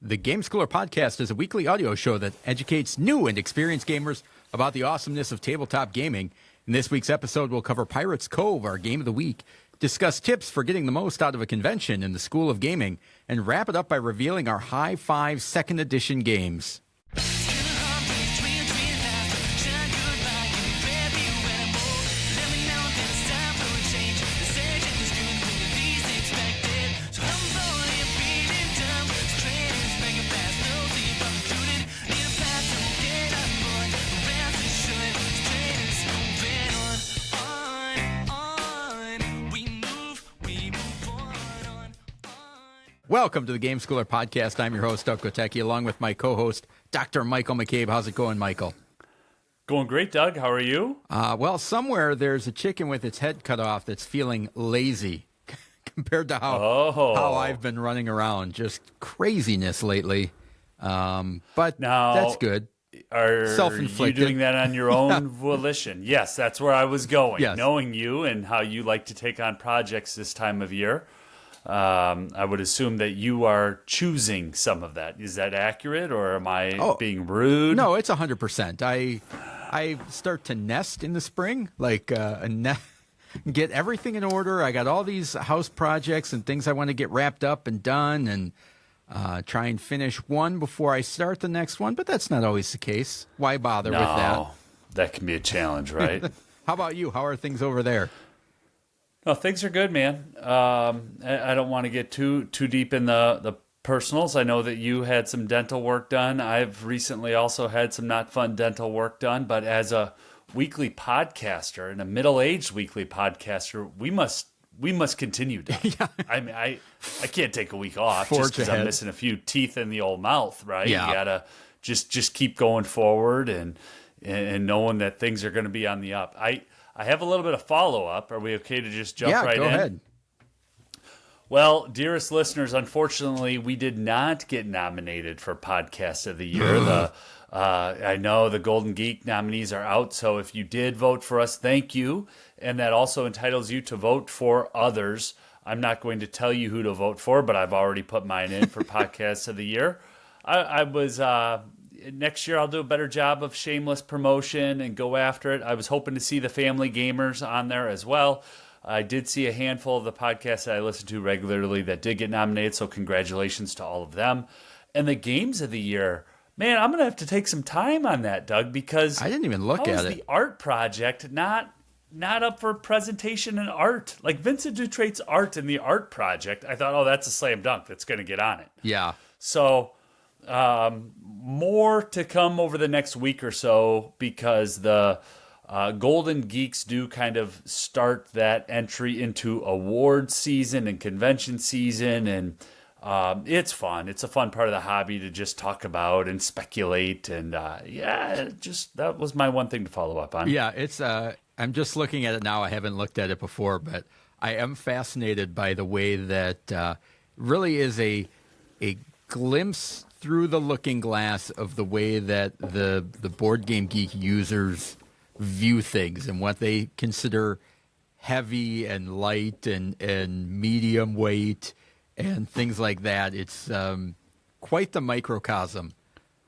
The Game Schooler Podcast is a weekly audio show that educates new and experienced gamers about the awesomeness of tabletop gaming. In this week's episode, we'll cover Pirates Cove, our game of the week, discuss tips for getting the most out of a convention in the School of Gaming, and wrap it up by revealing our High Five Second Edition games. Welcome to the Game Schooler Podcast. I'm your host, Doug Kotecki, along with my co-host, Dr. Michael McCabe. How's it going, Michael? Going great, Doug. How are you? Well, somewhere there's a chicken with its head cut off that's feeling lazy compared to how I've been running around. Just craziness lately. But now, that's good. Are Self-inflicted. you doing that on your own volition? Yes, that's where I was going. Yes. Knowing you and how you like to take on projects this time of year, I would assume that you are choosing some of that. Is that accurate, or am I being rude? No, it's 100%. I start to nest in the spring, get everything in order. I got all these house projects and things I want to get wrapped up and done, and try and finish one before I start the next one. But that's not always the case. Why bother with that? No, that can be a challenge, right? How about you? How are things over there? No, things are good, man. I don't want to get too deep in the personals. I know that you had some dental work done. I've recently also had some not fun dental work done. But as a weekly podcaster and a middle-aged weekly podcaster, we must continue, Doug. Yeah. I mean, I can't take a week off just because I'm missing a few teeth in the old mouth, right? Yeah. You gotta just keep going forward and knowing that things are going to be on the up. I have a little bit of follow-up. Are we okay to just jump right in? Yeah, go ahead. Well, dearest listeners, unfortunately, we did not get nominated for Podcast of the Year. I know the Golden Geek nominees are out, so if you did vote for us, thank you. And that also entitles you to vote for others. I'm not going to tell you who to vote for, but I've already put mine in for Podcast of the Year. I was... Next year, I'll do a better job of shameless promotion and go after it. I was hoping to see the family gamers on there as well. I did see a handful of the podcasts that I listen to regularly that did get nominated, so congratulations to all of them. And the games of the year, man, I'm going to have to take some time on that, Doug, because I didn't even look at it. The art project not up for presentation and art? Like Vincent Dutrait's art in the art project, I thought, that's a slam dunk that's going to get on it. Yeah. So... more to come over the next week or so, because the Golden Geeks do kind of start that entry into award season and convention season, and it's fun. It's a fun part of the hobby to just talk about and speculate, and that was my one thing to follow up on. Yeah, it's I'm just looking at it now. I haven't looked at it before, but I am fascinated by the way that really is a glimpse through the looking glass of the way that the Board Game Geek users view things and what they consider heavy and light and medium weight and things like that. It's quite the microcosm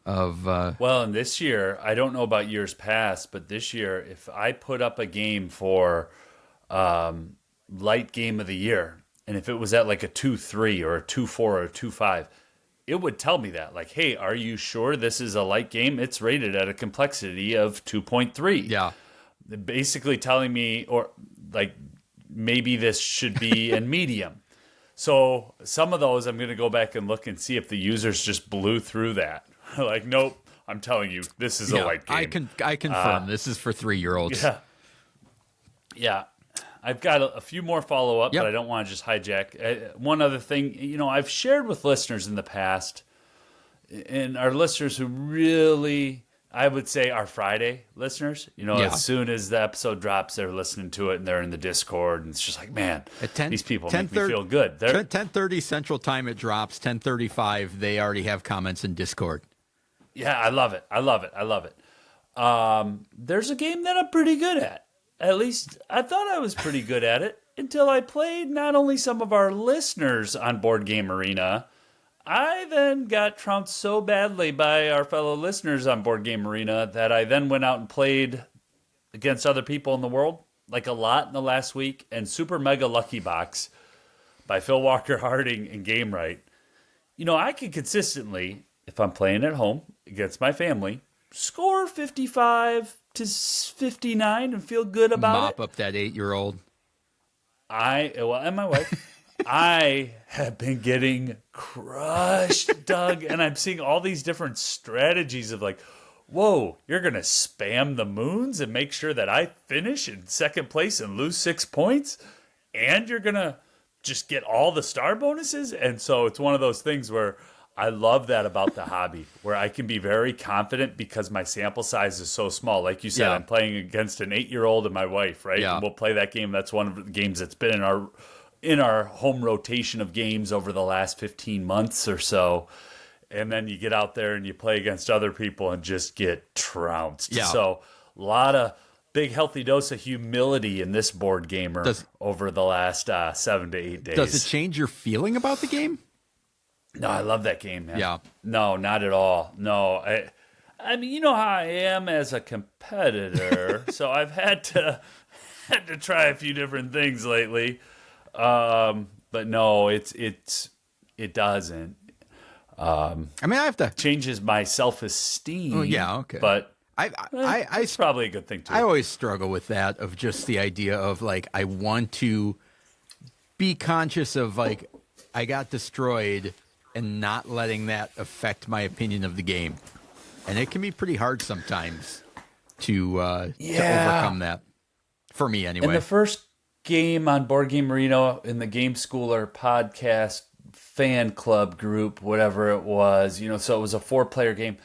of... Well, and this year, I don't know about years past, but this year, if I put up a game for Light Game of the Year, and if it was at like a 2.3 or a 2.4 or a 2.5, it would tell me that, like, hey, are you sure this is a light game? It's rated at a complexity of 2.3. Yeah. Basically telling me, or like, maybe this should be in medium. So some of those, I'm going to go back and look and see if the users just blew through that. Like, nope, I'm telling you, this is a light game. I confirm this is for 3-year-olds. Yeah. Yeah. I've got a few more follow-up, Yep. but I don't want to just hijack. One other thing, I've shared with listeners in the past, and our listeners who really, I would say, are Friday listeners. As soon as the episode drops, they're listening to it, and they're in the Discord, and it's just like, man, these people make me feel good. 10:30 Central Time it drops, 10:35 they already have comments in Discord. Yeah, I love it. There's a game that I'm pretty good at. At least I thought I was pretty good at it until I played not only some of our listeners on Board Game Arena, I then got trounced so badly by our fellow listeners on Board Game Arena that I then went out and played against other people in the world, like a lot in the last week, and Super Mega Lucky Box by Phil Walker Harding and Game Right. I can consistently, if I'm playing at home against my family, score 55 to 59 and feel good about Mop it. up that 8-year-old. And my wife, I have been getting crushed, Doug, and I'm seeing all these different strategies of like, whoa, you're going to spam the moons and make sure that I finish in second place and lose 6 points? And you're going to just get all the star bonuses? And so it's one of those things where I love that about the hobby, where I can be very confident because my sample size is so small. Like you said, Yeah. I'm playing against an 8-year-old and my wife, right? Yeah. And we'll play that game. That's one of the games that's been in our home rotation of games over the last 15 months or so. And then you get out there and you play against other people and just get trounced. Yeah. So a lot of big healthy dose of humility in this board gamer over the last 7 to 8 days. Does it change your feeling about the game? No, I love that game, man. Yeah. No, not at all. No, I mean, you know how I am as a competitor, so I've had to try a few different things lately. But no, it doesn't. I mean, I have to. Changes my self-esteem. Oh, yeah, okay. But it's probably a good thing too. I always struggle with that, of just the idea of like, I want to be conscious of like, I got destroyed and not letting that affect my opinion of the game. And it can be pretty hard sometimes to overcome that. For me, anyway. And the first game on Board Game Arena in the Game Schooler podcast fan club group, whatever it was, so it was a 4-player game.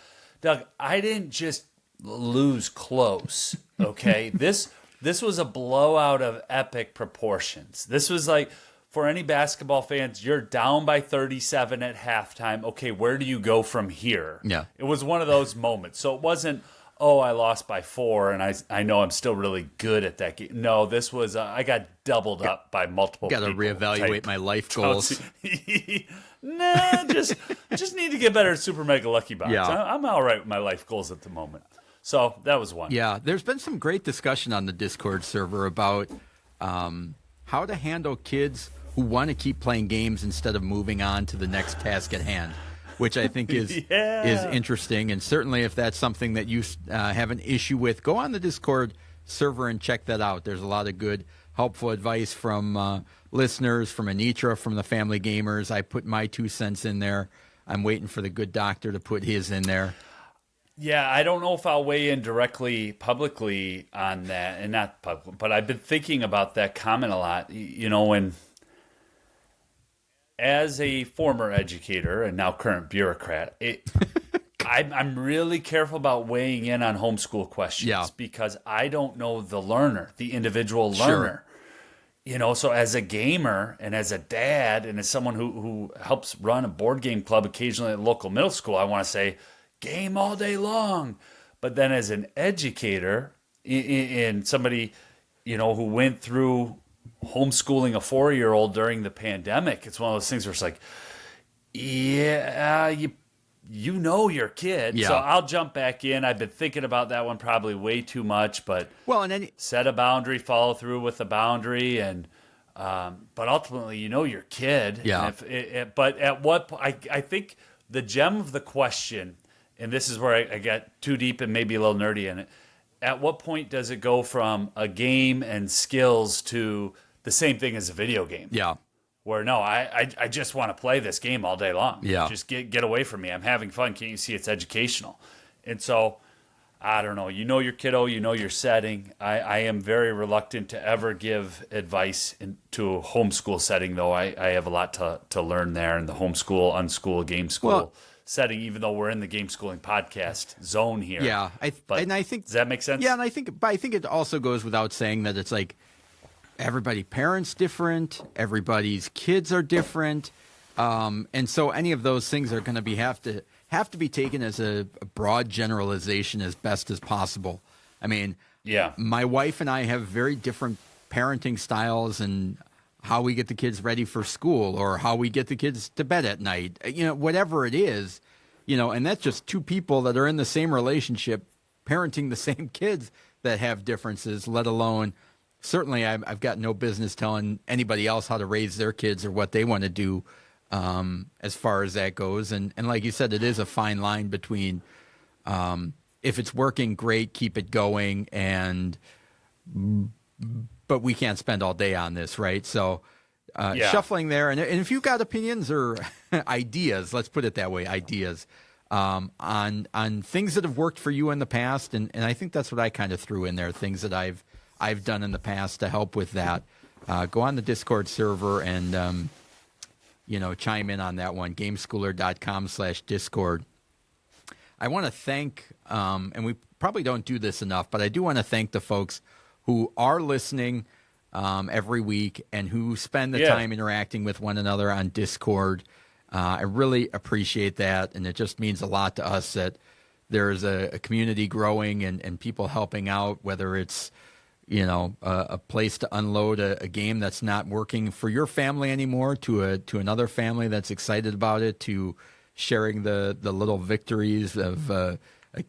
Doug, I didn't just lose close, okay? This was a blowout of epic proportions. This was like, for any basketball fans, you're down by 37 at halftime. Okay, where do you go from here? Yeah. It was one of those moments. So it wasn't, oh, I lost by 4 and I know I'm still really good at that game. No, this was, I got doubled up by multiple people. Got to reevaluate my life goals. Nah, just need to get better at Super Mega Lucky Box. Yeah. I'm all right with my life goals at the moment. So that was one. Yeah, there's been some great discussion on the Discord server about how to handle kids who want to keep playing games instead of moving on to the next task at hand, which I think is interesting. And certainly if that's something that you have an issue with, go on the Discord server and check that out. There's a lot of good, helpful advice from listeners, from Anitra, from the Family Gamers. I put my 2 cents in there. I'm waiting for the good doctor to put his in there. Yeah, I don't know if I'll weigh in directly publicly on that, and not public, but I've been thinking about that comment a lot. When as a former educator and now current bureaucrat, I'm really careful about weighing in on homeschool questions because I don't know the learner, the individual learner. So as a gamer and as a dad and as someone who helps run a board game club occasionally at a local middle school, I want to say, game all day long. But then as an educator and somebody, who went through homeschooling a 4-year-old during the pandemic, it's one of those things where it's like, you know your kid. Yeah. So I'll jump back in. I've been thinking about that one probably way too much, but set a boundary, follow through with the boundary, and but ultimately, your kid. Yeah. But at what I think the gem of the question, and this is where I get too deep and maybe a little nerdy in it. At what point does it go from a game and skills to the same thing as a video game? Yeah. Where no, I just want to play this game all day long. Yeah. Just get away from me. I'm having fun. Can't you see it's educational? And so, I don't know. Your kiddo, your setting. I am very reluctant to ever give advice to a homeschool setting, though. I have a lot to learn there in the homeschool, unschool, game school setting, even though we're in the game schooling podcast zone here. Yeah. I think, does that make sense? Yeah, and I think it also goes without saying that it's like, everybody parents different, everybody's kids are different, and so any of those things are going to have to be taken as a broad generalization as best as possible. I mean, my wife and I have very different parenting styles and how we get the kids ready for school or how we get the kids to bed at night, whatever it is, and that's just two people that are in the same relationship, parenting the same kids that have differences, let alone certainly I've got no business telling anybody else how to raise their kids or what they want to do as far as that goes. And like you said, it is a fine line between if it's working, great, keep it going, but we can't spend all day on this, right? So shuffling there. And if you've got opinions or ideas, let's put it that way, ideas on things that have worked for you in the past. And I think that's what I kind of threw in there, things that I've done in the past to help with that. Go on the Discord server and, chime in on that one, gameschooler.com/Discord. I want to thank, and we probably don't do this enough, but I do want to thank the folks who are listening every week and who spend the time interacting with one another on Discord. I really appreciate that, and it just means a lot to us that there's a community growing and people helping out, whether it's a place to unload a game that's not working for your family anymore to another family that's excited about it, to sharing the little victories of a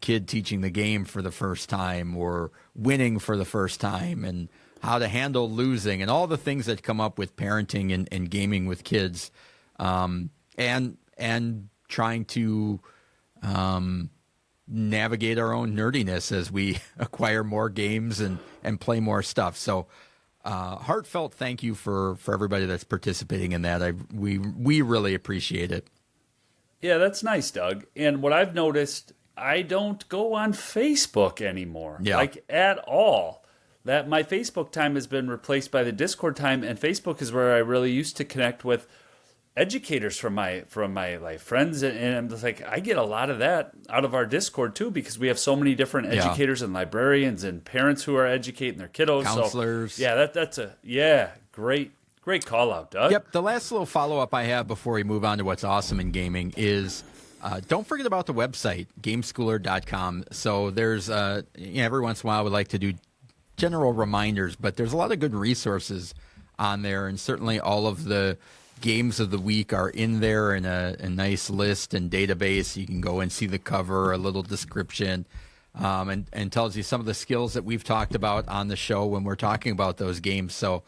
kid teaching the game for the first time or winning for the first time, and how to handle losing and all the things that come up with parenting and gaming with kids, and trying to navigate our own nerdiness as we acquire more games and play more stuff. So heartfelt thank you for everybody that's participating in that. We really appreciate it. Yeah, that's nice, Doug. And what I've noticed, I don't go on Facebook anymore, like at all. That my Facebook time has been replaced by the Discord time, and Facebook is where I really used to connect with educators from my like friends, and I'm just like, I get a lot of that out of our Discord too, because we have so many different educators and librarians and parents who are educating their kiddos, counselors. So, that's a great call out, Doug. Yep. The last little follow up I have before we move on to what's awesome in gaming is don't forget about the website, gameschooler.com. So there's every once in a while we like to do general reminders, but there's a lot of good resources on there, and certainly all of the games of the week are in there in a nice list and database. You can go and see the cover, a little description, and tells you some of the skills that we've talked about on the show when we're talking about those games. So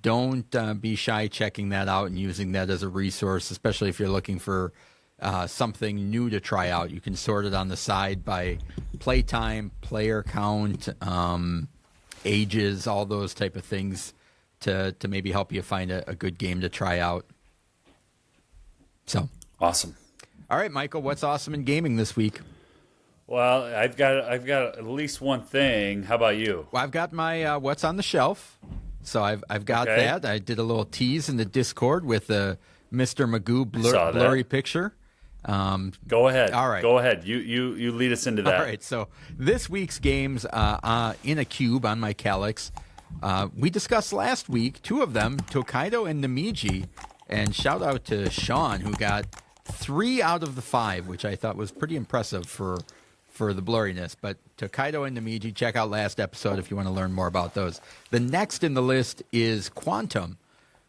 don't be shy checking that out and using that as a resource, especially if you're looking for something new to try out. You can sort it on the side by playtime, player count, ages, all those type of things to maybe help you find a good game to try out. So awesome. All right, Michael, what's awesome in gaming this week? Well, I've got at least one thing. How about you? Well, I've got my what's on the shelf. So I've got that. I did a little tease in the Discord with the Mr. Magoo blurry picture. Go ahead. All right. Go ahead. You lead us into that. All right. So this week's games in a cube on my Calyx. We discussed last week, two of them, Tokaido and Namiji. And shout out to Sean, who got 3 out of the 5, which I thought was pretty impressive for the blurriness. But Tokaido and Namiji, check out last episode if you want to learn more about those. The next in the list is Quantum,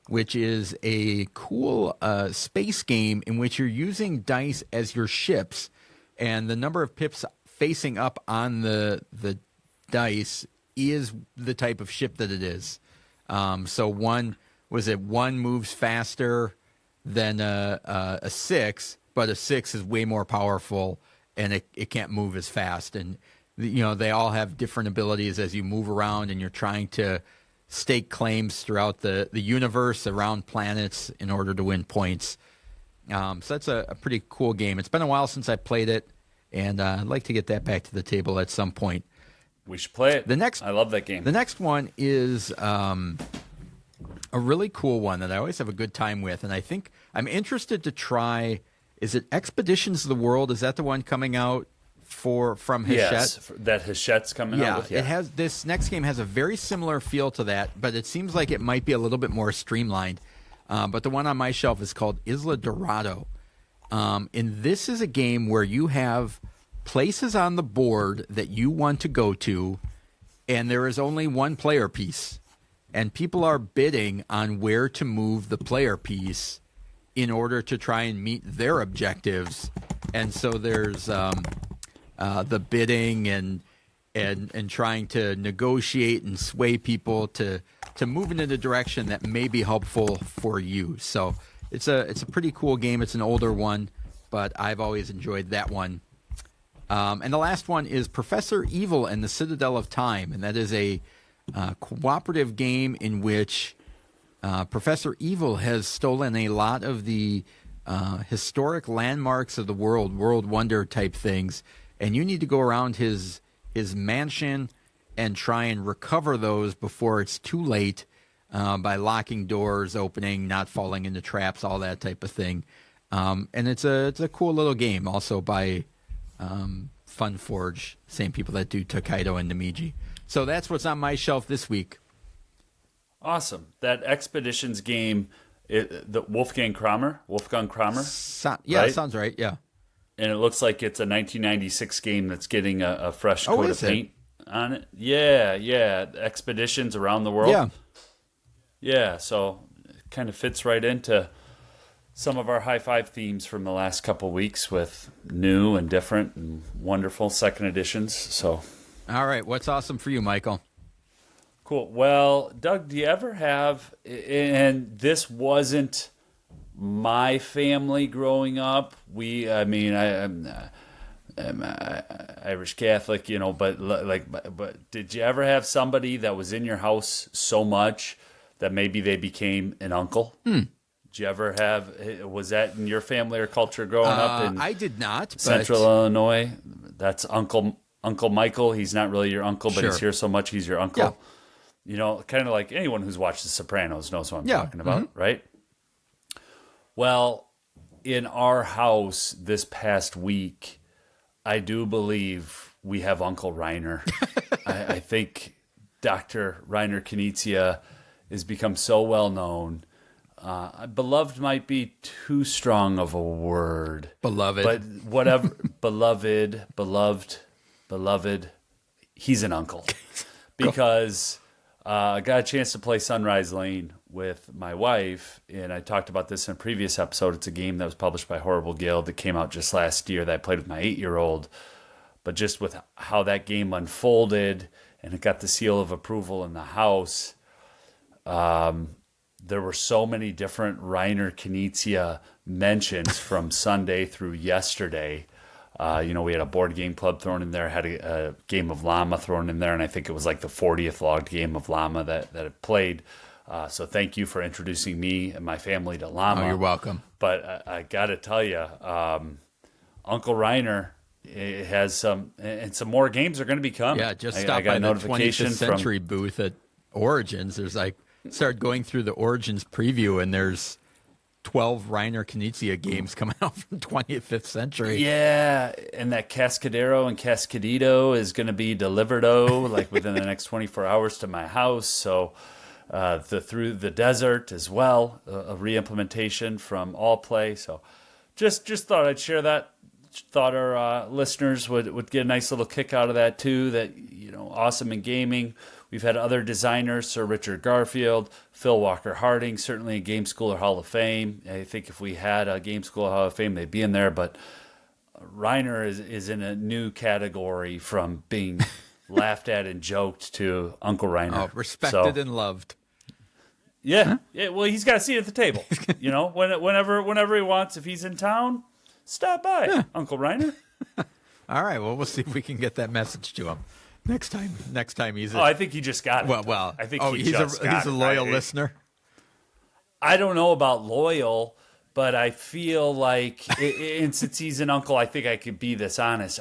which is a cool space game in which you're using dice as your ships. And the number of pips facing up on the dice is the type of ship that it is. So one moves faster than a 6, but a 6 is way more powerful and it can't move as fast. And they all have different abilities as you move around and you're trying to stake claims throughout the universe around planets in order to win points. So that's a pretty cool game. It's been a while since I played it, and I'd like to get that back to the table at some point. We should play it. I love that game. The next one is a really cool one that I always have a good time with, and I think I'm interested to try. Is it Expeditions of the World? Is that the one coming out from Hachette? Yes, that Hachette's coming out with. Yeah, it has. This next game has a very similar feel to that, but it seems like it might be a little bit more streamlined. But the one on my shelf is called Isla Dorado. And this is a game where you have places on the board that you want to go to, and there is only one player piece. and people are bidding on where to move the player piece in order to try and meet their objectives. And so there's the bidding and trying to negotiate and sway people to move in a direction that may be helpful for you. So it's a pretty cool game. It's an older one, but I've always enjoyed that one. And the last one is Professor Evil and the Citadel of Time, and that is a cooperative game in which Professor Evil has stolen a lot of the historic landmarks of the world wonder type things, and you need to go around his mansion and try and recover those before it's too late by locking doors, opening, not falling into traps, all that type of thing. And it's a cool little game, also by Funforge, same people that do Tokaido and Namiji. So that's what's on my shelf this week. Awesome. That Expeditions game, the Wolfgang Kramer? Yeah, right? Sounds right, yeah. And it looks like it's a 1996 game that's getting a fresh coat of paint on it. Yeah. Expeditions around the world. Yeah. Yeah, so it kind of fits right into some of our high five themes from the last couple weeks with new and different and wonderful second editions. So, all right, what's awesome for you, Michael? Cool. Well, Doug, do you ever have, and this wasn't my family growing up. I'm Irish Catholic, but did you ever have somebody that was in your house so much that maybe they became an uncle? Did you ever was that in your family or culture growing up in I did not. Central Illinois? That's Uncle Michael. He's not really your uncle, but he's here so much he's your uncle. Yeah. You know, kind of like anyone who's watched The Sopranos knows what I'm talking about, right? Well, in our house this past week, I do believe we have Uncle Reiner. I think Dr. Reiner Knizia has become so well known. Beloved might be too strong of a word. Beloved. But whatever. beloved. He's an uncle. Because I got a chance to play Sunrise Lane with my wife, and I talked about this in a previous episode. It's a game that was published by Horrible Guild that came out just last year that I played with my 8-year-old. But just with how that game unfolded, and it got the seal of approval in the house, there were so many different Reiner Knizia mentions from Sunday through yesterday. We had a board game club thrown in there, had a game of Llama thrown in there, and I think it was like the 40th logged game of Llama that it played. So thank you for introducing me and my family to Llama. Oh, you're welcome. But I got to tell you, Uncle Reiner has some more games are going to be coming. Yeah, just stop by the 25th Century booth at Origins. There's started going through the Origins preview, and there's 12 Reiner Knizia games coming out from 25th Century. Yeah, and that Cascadero and Cascadito is going to be delivered within the next 24 hours to my house. So Through the Desert as well, a re-implementation from All Play. So just thought I'd share that. Thought our listeners would get a nice little kick out of that too. That, awesome in gaming. We've had other designers, Sir Richard Garfield, Phil Walker Harding, certainly a Game Schooler Hall of Fame. I think if we had a Game Schooler Hall of Fame, they'd be in there. But Reiner is in a new category from being laughed at and joked to Uncle Reiner. Oh, respected and loved. Yeah, huh? Yeah. Well, he's got a seat at the table. Whenever he wants, if he's in town, stop by, yeah. Uncle Reiner. All right. Well, we'll see if we can get that message to him next time he's. I think he just got it. Well. I think he's a loyal listener. I don't know about loyal, but I feel like, and since he's an uncle, I think I could be this honest.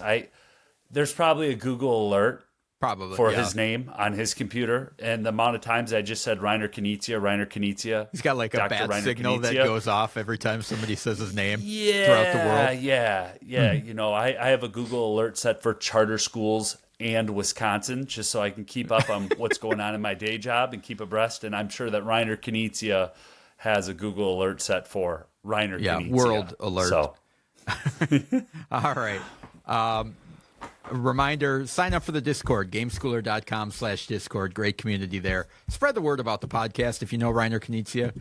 There's probably a Google alert. Probably for his name on his computer, and the amount of times I just said Reiner Knizia. He's got like a bat signal that goes off every time somebody says his name throughout the world. Yeah. Mm-hmm. I have a Google alert set for charter schools and Wisconsin, just so I can keep up on what's going on in my day job and keep abreast. And I'm sure that Reiner Knizia has a Google alert set for Reiner Knizia. World alert. So. All right. A reminder, sign up for the Discord, gameschooler.com/Discord. Great community there. Spread the word about the podcast. If you know Reiner Knizia,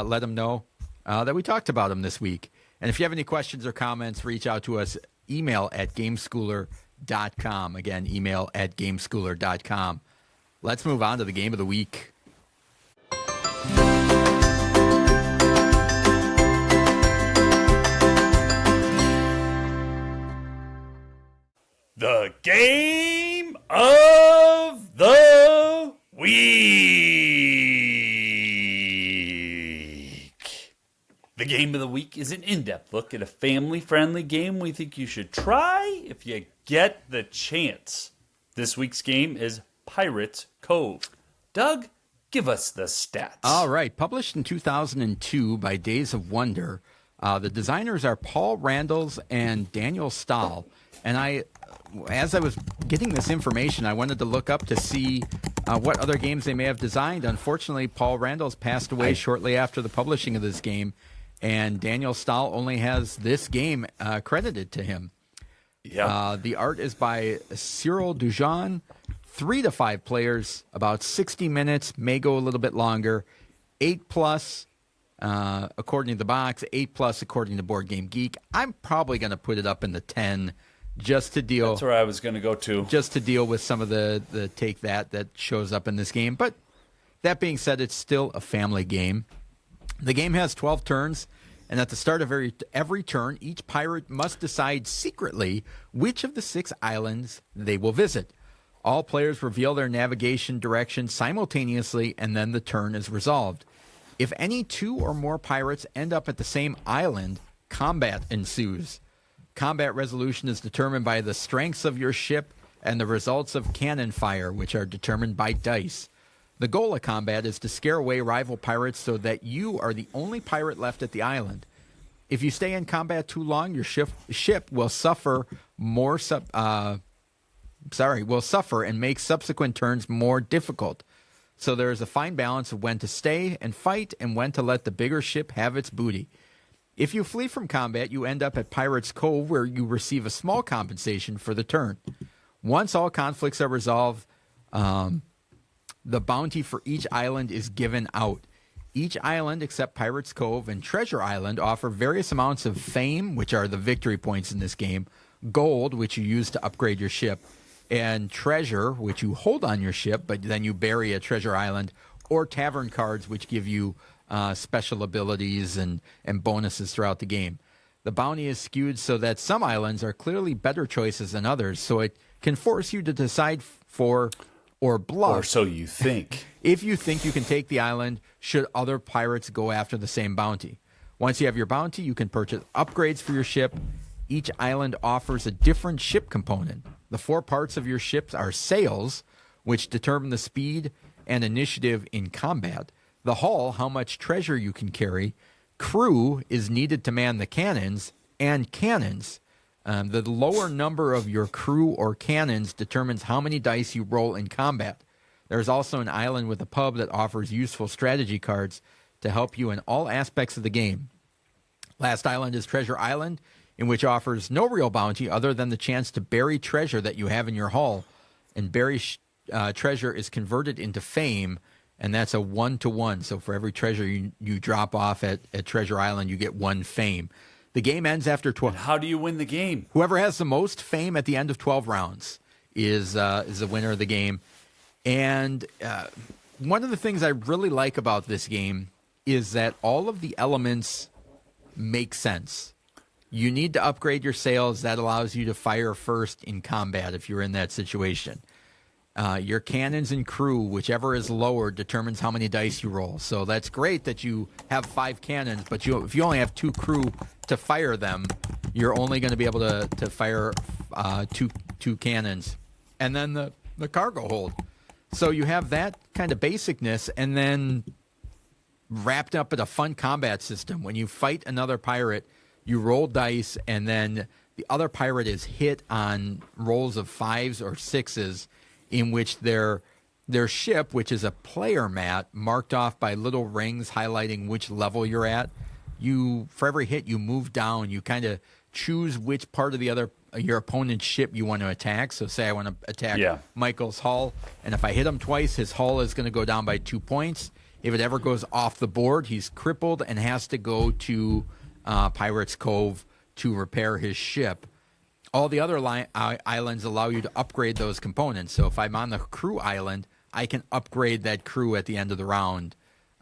let him know that we talked about him this week. And if you have any questions or comments, reach out to us. Email at gameschooler.com. Again, email at gameschooler.com. Let's move on to the game of the week. The game of the week. The game of the week is an in-depth look at a family-friendly game we think you should try if you get the chance. This week's game is Pirates Cove. Doug, give us the stats. All right. Published in 2002 by Days of Wonder. The designers are Paul Randalls and Daniel Stahl. And as I was getting this information, I wanted to look up to see what other games they may have designed. Unfortunately, Paul Randalls passed away shortly after the publishing of this game, and Daniel Stahl only has this game credited to him. Yeah. The art is by Cyril Dujon. 3 to 5 players, about 60 minutes, may go a little bit longer. 8+ according to the box, 8+ according to Board Game Geek. I'm probably going to put it up in the 10 just to deal. That's where I was going to go to. Just to deal with some of the take that shows up in this game. But that being said, it's still a family game. The game has 12 turns, and at the start of every turn, each pirate must decide secretly which of the 6 islands they will visit. All players reveal their navigation direction simultaneously, and then the turn is resolved. If any 2 or more pirates end up at the same island, combat ensues. Combat resolution is determined by the strengths of your ship and the results of cannon fire, which are determined by dice. The goal of combat is to scare away rival pirates so that you are the only pirate left at the island. If you stay in combat too long, your ship will suffer and make subsequent turns more difficult. So there is a fine balance of when to stay and fight and when to let the bigger ship have its booty. If you flee from combat, you end up at Pirates Cove, where you receive a small compensation for the turn. Once all conflicts are resolved, the bounty for each island is given out. Each island, except Pirates Cove and Treasure Island, offer various amounts of fame, which are the victory points in this game, gold, which you use to upgrade your ship, and treasure, which you hold on your ship, but then you bury at Treasure Island, or tavern cards, which give you special abilities and bonuses throughout the game. The bounty is skewed so that some islands are clearly better choices than others, so it can force you to decide for or bluff. Or so you think. If you think you can take the island, should other pirates go after the same bounty. Once you have your bounty, you can purchase upgrades for your ship. Each island offers a different ship component. The 4 parts of your ships are sails, which determine the speed and initiative in combat. The hull, how much treasure you can carry. Crew is needed to man the cannons, and cannons. The lower number of your crew or cannons determines how many dice you roll in combat. There's also an island with a pub that offers useful strategy cards to help you in all aspects of the game. Last island is Treasure Island, in which offers no real bounty other than the chance to bury treasure that you have in your hull. And bury treasure is converted into fame, and that's a 1-to-1. So for every treasure you drop off at Treasure Island, you get 1 fame. The game ends after 12. How do you win the game? Whoever has the most fame at the end of 12 rounds is the winner of the game. And one of the things I really like about this game is that all of the elements make sense. You need to upgrade your sails. That allows you to fire first in combat if you're in that situation. Your cannons and crew, whichever is lower, determines how many dice you roll. So that's great that you have 5 cannons, but if you only have 2 crew to fire them, you're only going to be able to fire two cannons. And then the cargo hold. So you have that kind of basicness, and then wrapped up in a fun combat system. When you fight another pirate, you roll dice, and then the other pirate is hit on rolls of 5s or 6s, in which their ship, which is a player mat marked off by little rings highlighting which level you're at, for every hit you move down, you kind of choose which part of your opponent's ship you want to attack. So say I want to attack Michael's hull, and if I hit him twice, his hull is going to go down by 2 points. If it ever goes off the board, he's crippled and has to go to Pirate's Cove to repair his ship. All the other islands allow you to upgrade those components. So if I'm on the crew island, I can upgrade that crew at the end of the round.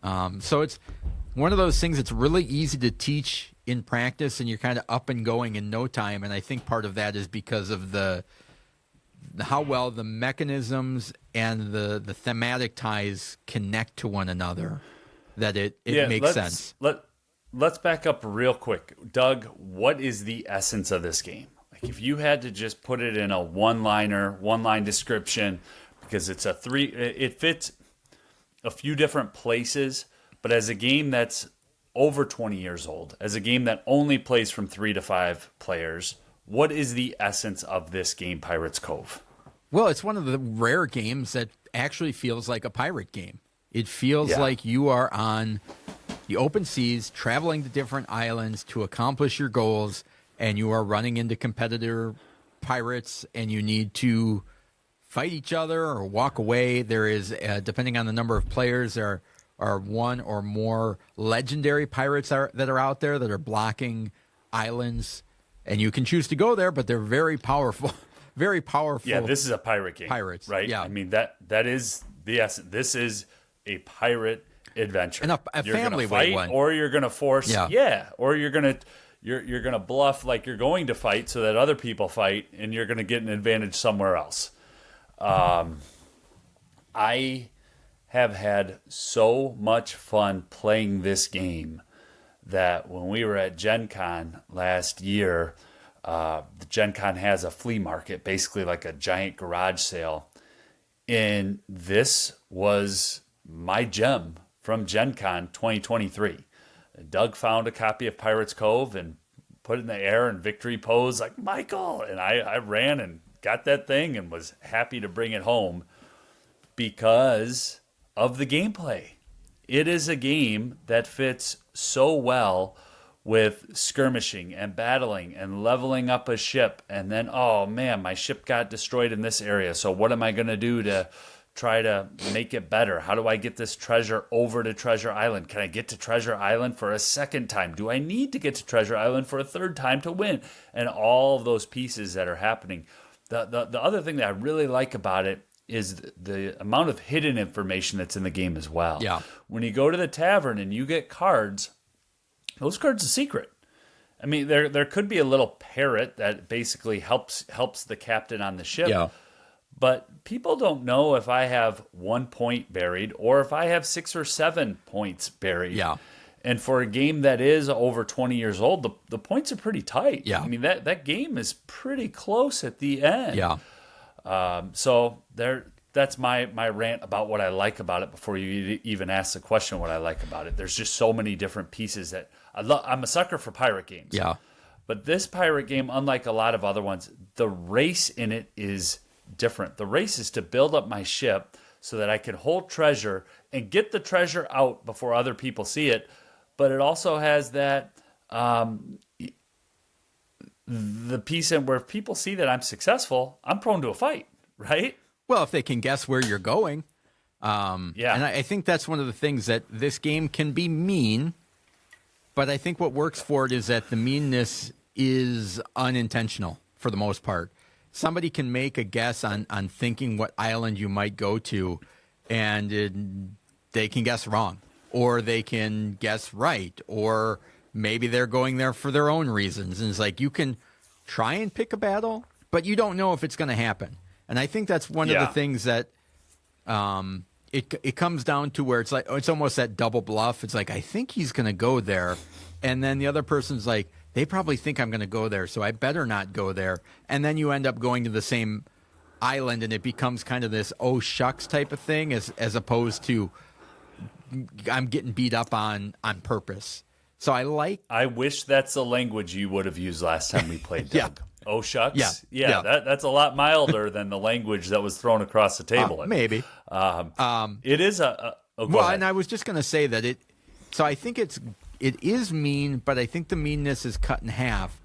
So it's one of those things that's really easy to teach in practice, and you're kind of up and going in no time. And I think part of that is because of how well the mechanisms and the thematic ties connect to one another, that it makes sense. Let's back up real quick. Doug, what is the essence of this game? Like, if you had to just put it in a one-line description, because it fits a few different places, but as a game that's over 20 years old, as a game that only plays from 3 to 5 players, what is the essence of this game, Pirates Cove? Well, it's one of the rare games that actually feels like a pirate game. It feels like you are on the open seas, traveling to different islands to accomplish your goals, and you are running into competitor pirates, and you need to fight each other or walk away. There is, depending on the number of players, there are one or more legendary pirates that are out there that are blocking islands, and you can choose to go there, but they're very powerful. Very powerful. Yeah, this is a pirate game. Pirates, right? Yeah. I mean, that is the essence. This is a pirate adventure. And a you're family gonna fight, one. or you're going to force. Or you're going to bluff like you're going to fight so that other people fight, and you're going to get an advantage somewhere else. I have had so much fun playing this game that when we were at Gen Con last year, the Gen Con has a flea market, basically like a giant garage sale. And this was my gem from Gen Con 2023. Doug found a copy of Pirates Cove and put it in the air in victory pose like, Michael. And I ran and got that thing and was happy to bring it home because of the gameplay. It is a game that fits so well with skirmishing and battling and leveling up a ship. And then, oh man, my ship got destroyed in this area. So what am I going to do to try to make it better? How do I get this treasure over to Treasure Island? Can I get to Treasure Island for a second time? Do I need to get to Treasure Island for a third time to win? And all of those pieces that are happening. The other thing that I really like about it is the amount of hidden information that's in the game as well. Yeah. When you go to the tavern and you get cards, those cards are secret. I mean, there could be a little parrot that basically helps the captain on the ship. Yeah. But people don't know if I have 1 point buried or if I have 6 or 7 points buried. Yeah. And for a game that is over 20 years old, the points are pretty tight. Yeah. I mean, that game is pretty close at the end. Yeah. So that's my rant about what I like about it before you even ask the question what I like about it. There's just so many different pieces that I'm a sucker for pirate games. Yeah. But this pirate game, unlike a lot of other ones, the race in it is different. The race is to build up my ship so that I can hold treasure and get the treasure out before other people see it. But it also has that the piece in where if people see that I'm successful, I'm prone to a fight, right? Well, if they can guess where you're going. And I think that's one of the things that this game can be mean, but I think what works for it is that the meanness is unintentional for the most part. Somebody can make a guess on thinking what island you might go to, and they can guess wrong, or they can guess right, or maybe they're going there for their own reasons. And it's like you can try and pick a battle, but you don't know if it's going to happen. And I think that's one of the things that it comes down to where it's like it's almost that double bluff. It's like I think he's going to go there, and then the other person's like they probably think I'm going to go there, so I better not go there. And then you end up going to the same island, and it becomes kind of this oh shucks type of thing, as opposed to I'm getting beat up on purpose. So I wish that's the language you would have used last time we played, Doug. Yeah. Oh, shucks? Yeah. That's a lot milder than the language that was thrown across the table. Maybe. It is a go ahead. And I was just going to say that so I think it is mean, but I think the meanness is cut in half.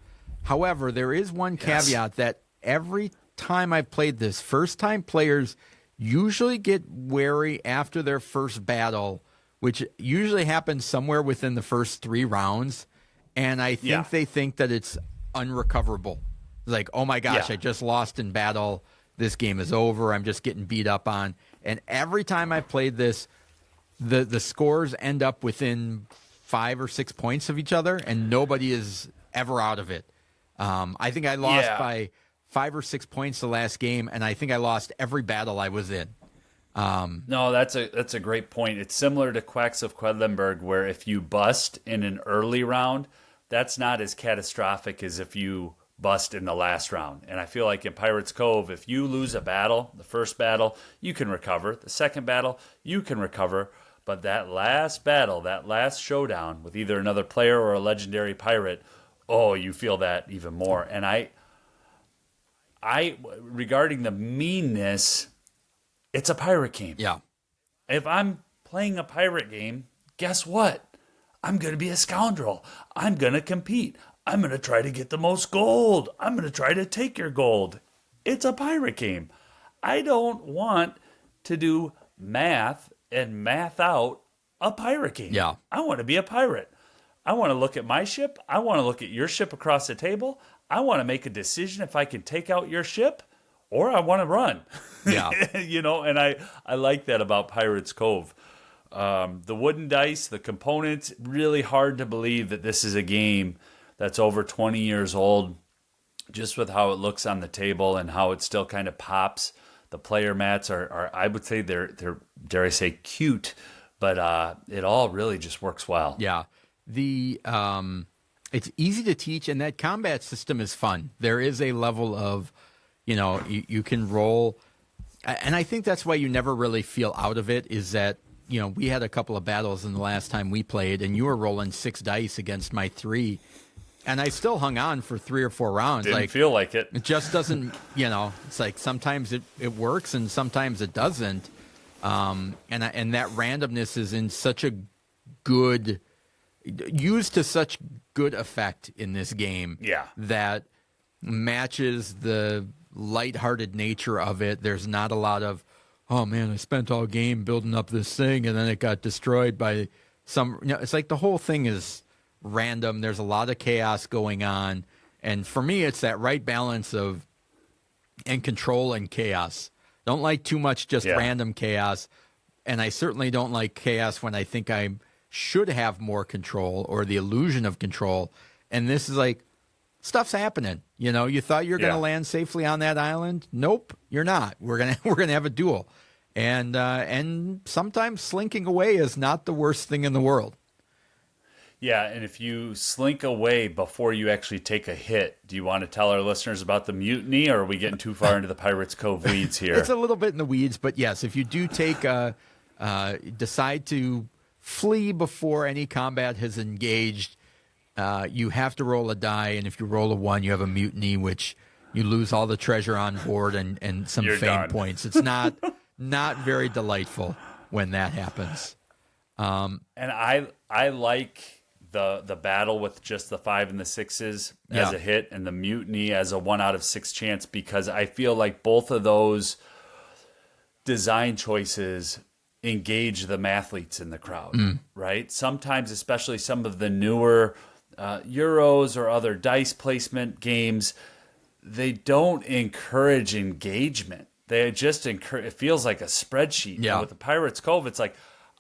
However, there is one caveat that every time I've played this, first-time players usually get wary after their first battle, which usually happens somewhere within the first 3 rounds, and I think they think that it's unrecoverable. Like, oh my gosh, I just lost in battle. This game is over. I'm just getting beat up on. And every time I've played this, the scores end up within 5 or 6 points of each other, and nobody is ever out of it. I think I lost by 5 or 6 points the last game, and I think I lost every battle I was in. No, that's a great point. It's similar to Quacks of Quedlinburg, where if you bust in an early round, that's not as catastrophic as if you bust in the last round. And I feel like in Pirates Cove, if you lose a battle, the first battle, you can recover. The second battle, you can recover. But that last battle, that last showdown with either another player or a legendary pirate, oh, you feel that even more. And I regarding the meanness, it's a pirate game. Yeah. If I'm playing a pirate game, guess what? I'm going to be a scoundrel. I'm going to compete. I'm going to try to get the most gold. I'm going to try to take your gold. It's a pirate game. I don't want to do math and math out a pirate game. Yeah. I want to be a pirate. I want to look at my ship. I want to look at your ship across the table. I want to make a decision if I can take out your ship or I want to run. Yeah. And I like that about Pirates Cove. The wooden dice, the components, really hard to believe that this is a game that's over 20 years old, just with how it looks on the table and how it still kind of pops. The player mats are I would say they're dare I say cute, but it all really just works well. Yeah. It's easy to teach, and that combat system is fun. There is a level of, you can roll, and I think that's why you never really feel out of it, is that, we had a couple of battles in the last time we played, and you were rolling 6 dice against my 3, and I still hung on for 3 or 4 rounds. Didn't feel like it. It just doesn't, it's like sometimes it works and sometimes it doesn't. And that randomness is in such a good, used to such good effect in this game. Yeah. That matches the lighthearted nature of it. There's not a lot of, oh man, I spent all game building up this thing and then it got destroyed by some, it's like the whole thing is random. There's a lot of chaos going on. And for me, it's that right balance of and control and chaos. Don't like too much just random chaos. And I certainly don't like chaos when I think I should have more control or the illusion of control. And this is like, stuff's happening. You thought you're going to land safely on that island. Nope, you're not. We're gonna have a duel. And sometimes slinking away is not the worst thing in the world. Yeah, and if you slink away before you actually take a hit, do you want to tell our listeners about the mutiny, or are we getting too far into the Pirates Cove weeds here? It's a little bit in the weeds, but yes, if you do decide to flee before any combat has engaged, you have to roll a die, and if you roll a 1, you have a mutiny, which you lose all the treasure on board and some You're fame done. points. It's not very delightful when that happens. And I like the battle with just the 5 and the 6s as a hit, and the mutiny as a 1 out of 6 chance, because I feel like both of those design choices engage the mathletes in the crowd, right? Sometimes, especially some of the newer Euros or other dice placement games, they don't encourage engagement. They just encourage, it feels like a spreadsheet. Yeah. And with the Pirates Cove, it's like,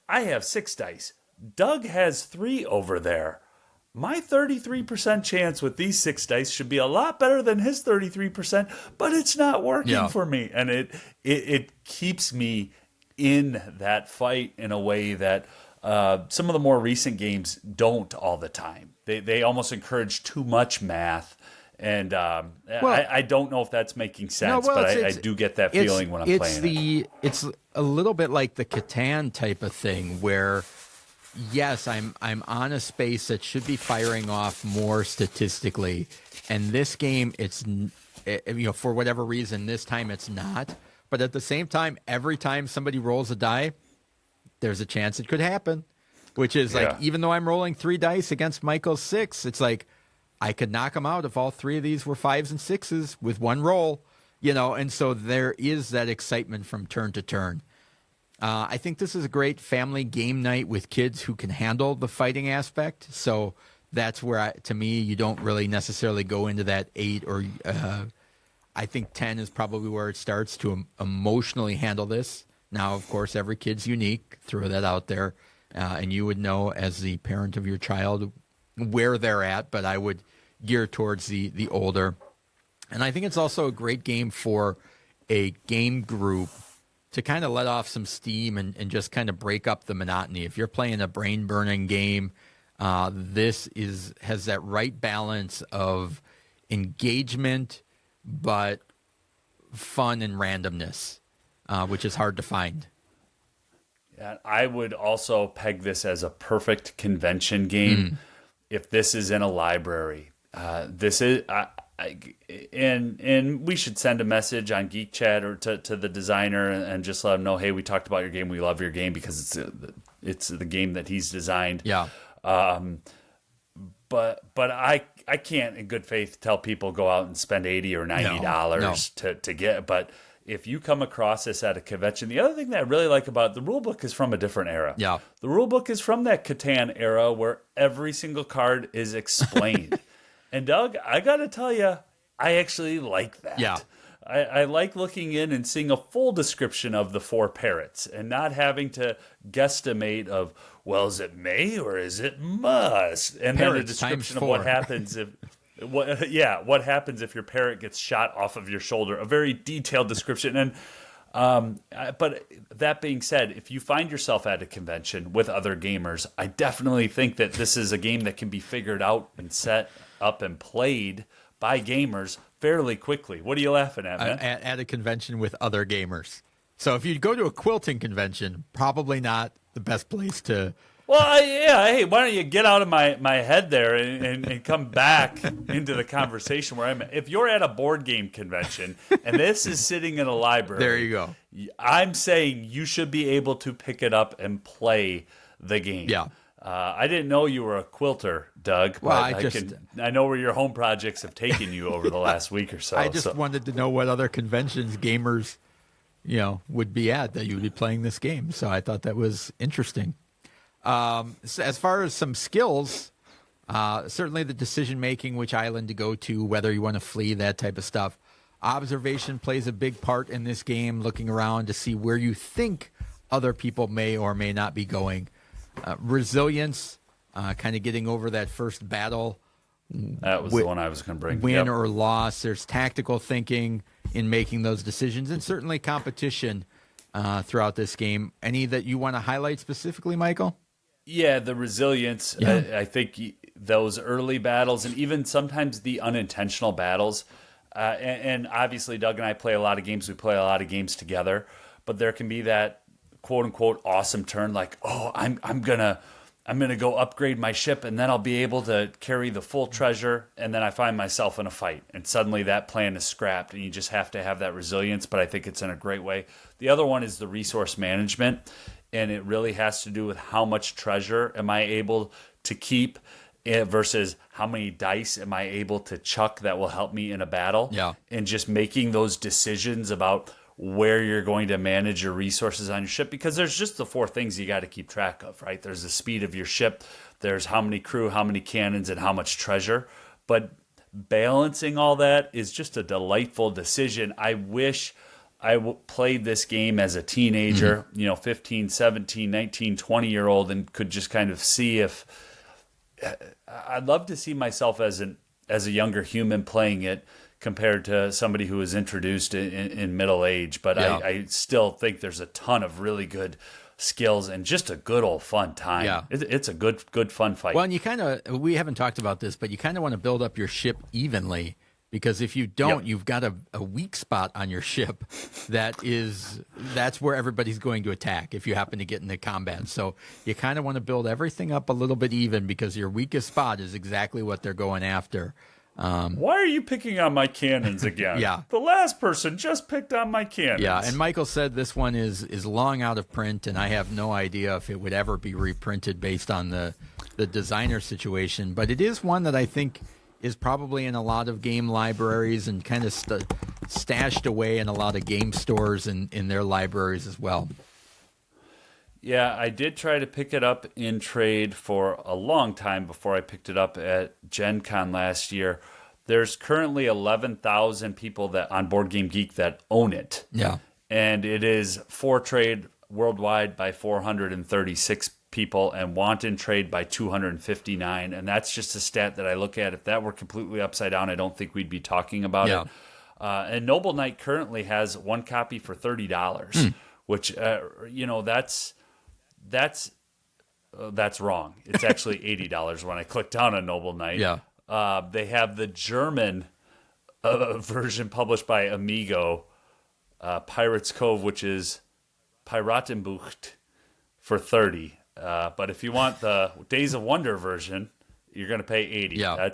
I have 6 dice. Doug has 3 over there. My 33% chance with these 6 dice should be a lot better than his 33%, but it's not working for me. And it keeps me in that fight in a way that some of the more recent games don't all the time. They almost encourage too much math. And I don't know if that's making sense, but I do get that feeling when I'm playing it. It's a little bit like the Catan type of thing where, yes, I'm on a space that should be firing off more statistically, and this game, for whatever reason, this time it's not. But at the same time, every time somebody rolls a die, there's a chance it could happen, which is like, even though I'm rolling 3 dice against Michael's 6, it's like, I could knock them out if all three of these were 5s and 6s with one roll, and so there is that excitement from turn to turn. I think this is a great family game night with kids who can handle the fighting aspect. So that's where, to me, you don't really necessarily go into that 8 or I think 10 is probably where it starts to emotionally handle this. Now, of course, every kid's unique. Throw that out there. And you would know as the parent of your child where they're at, but I would gear towards the older. And I think it's also a great game for a game group to kind of let off some steam and just kind of break up the monotony. If you're playing a brain-burning game, this has that right balance of engagement but fun and randomness, which is hard to find. Yeah, I would also peg this as a perfect convention game if this is in a library. This is, and we should send a message on Geek Chat or to the designer and just let him know, hey, we talked about your game, we love your game because it's the game that he's designed. Yeah. But I can't in good faith tell people go out and spend $80 or $90 to get. But if you come across this at a convention, the other thing that I really like about it, the rule book is from a different era. Yeah. The rule book is from that Catan era where every single card is explained. And Doug, I got to tell you, I actually like that. Yeah. I like looking in and seeing a full description of the 4 parrots and not having to guesstimate of, well, is it may or is it must? And Parrots then a description of 4. what happens if what happens if your parrot gets shot off of your shoulder. A very detailed description. And but that being said, if you find yourself at a convention with other gamers, I definitely think that this is a game that can be figured out and set up and played by gamers fairly quickly. What are you laughing at, man? At a convention with other gamers. So if you go to a quilting convention, probably not the best place to. Well, hey, why don't you get out of my head there and come back into the conversation where I'm at. If you're at a board game convention and this is sitting in a library, there you go. I'm saying you should be able to pick it up and play the game. Yeah. I didn't know you were a quilter, Doug. Well, I know where your home projects have taken you over the last week or so. I just wanted to know what other conventions gamers, would be at that you would be playing this game. So I thought that was interesting. So as far as some skills, certainly the decision making, which island to go to, whether you want to flee, that type of stuff. Observation plays a big part in this game, looking around to see where you think other people may or may not be going. Resilience, kind of getting over that first battle. That was the one I was going to bring. Win or loss. There's tactical thinking in making those decisions, and certainly competition throughout this game. Any that you want to highlight specifically, Michael? Yeah, the resilience. Yeah. I think those early battles and even sometimes the unintentional battles. And obviously, Doug and I play a lot of games. We play a lot of games together. But there can be that quote unquote awesome turn, like, oh, I'm gonna go upgrade my ship, and then I'll be able to carry the full treasure. And then I find myself in a fight, and suddenly that plan is scrapped, and you just have to have that resilience. But I think it's in a great way. The other one is the resource management, and it really has to do with how much treasure am I able to keep versus how many dice am I able to chuck that will help me in a battle. Yeah. And just making those decisions about where you're going to manage your resources on your ship, because there's just the 4 things you got to keep track of, right? There's the speed of your ship, there's how many crew, how many cannons, and how much treasure. But balancing all that is just a delightful decision. I wish I played this game as a teenager, 15, 17, 19, 20-year-old, and could just kind of see if I'd love to see myself as a younger human playing it compared to somebody who was introduced in middle age. But Yeah. I still think there's a ton of really good skills and just a good old fun time. Yeah. It's a good fun fight. Well, and we haven't talked about this, but you kind of want to build up your ship evenly, because if you don't, Yep. you've got a weak spot on your ship that's where everybody's going to attack if you happen to get into combat. So you kind of want to build everything up a little bit even, because your weakest spot is exactly what they're going after. Why are you picking on my cannons again? Yeah. The last person just picked on my cannons. Yeah, and Michael said this one is long out of print, and I have no idea if it would ever be reprinted based on the designer situation. But it is one that I think is probably in a lot of game libraries and kind of stashed away in a lot of game stores in their libraries as well. Yeah, I did try to pick it up in trade for a long time before I picked it up at Gen Con last year. There's currently 11,000 people that on Board Game Geek that own it. Yeah. And it is for trade worldwide by 436 people and want in trade by 259. And that's just a stat that I look at. If that were completely upside down, I don't think we'd be talking about it. And Noble Knight currently has one copy for $30, which, that's wrong. It's actually $80 when I click down on Noble Knight. Yeah. They have the German version published by Amigo, Pirates Cove, which is Piratenbucht, for $30. But if you want the Days of Wonder version, you're going to pay $80. Yeah.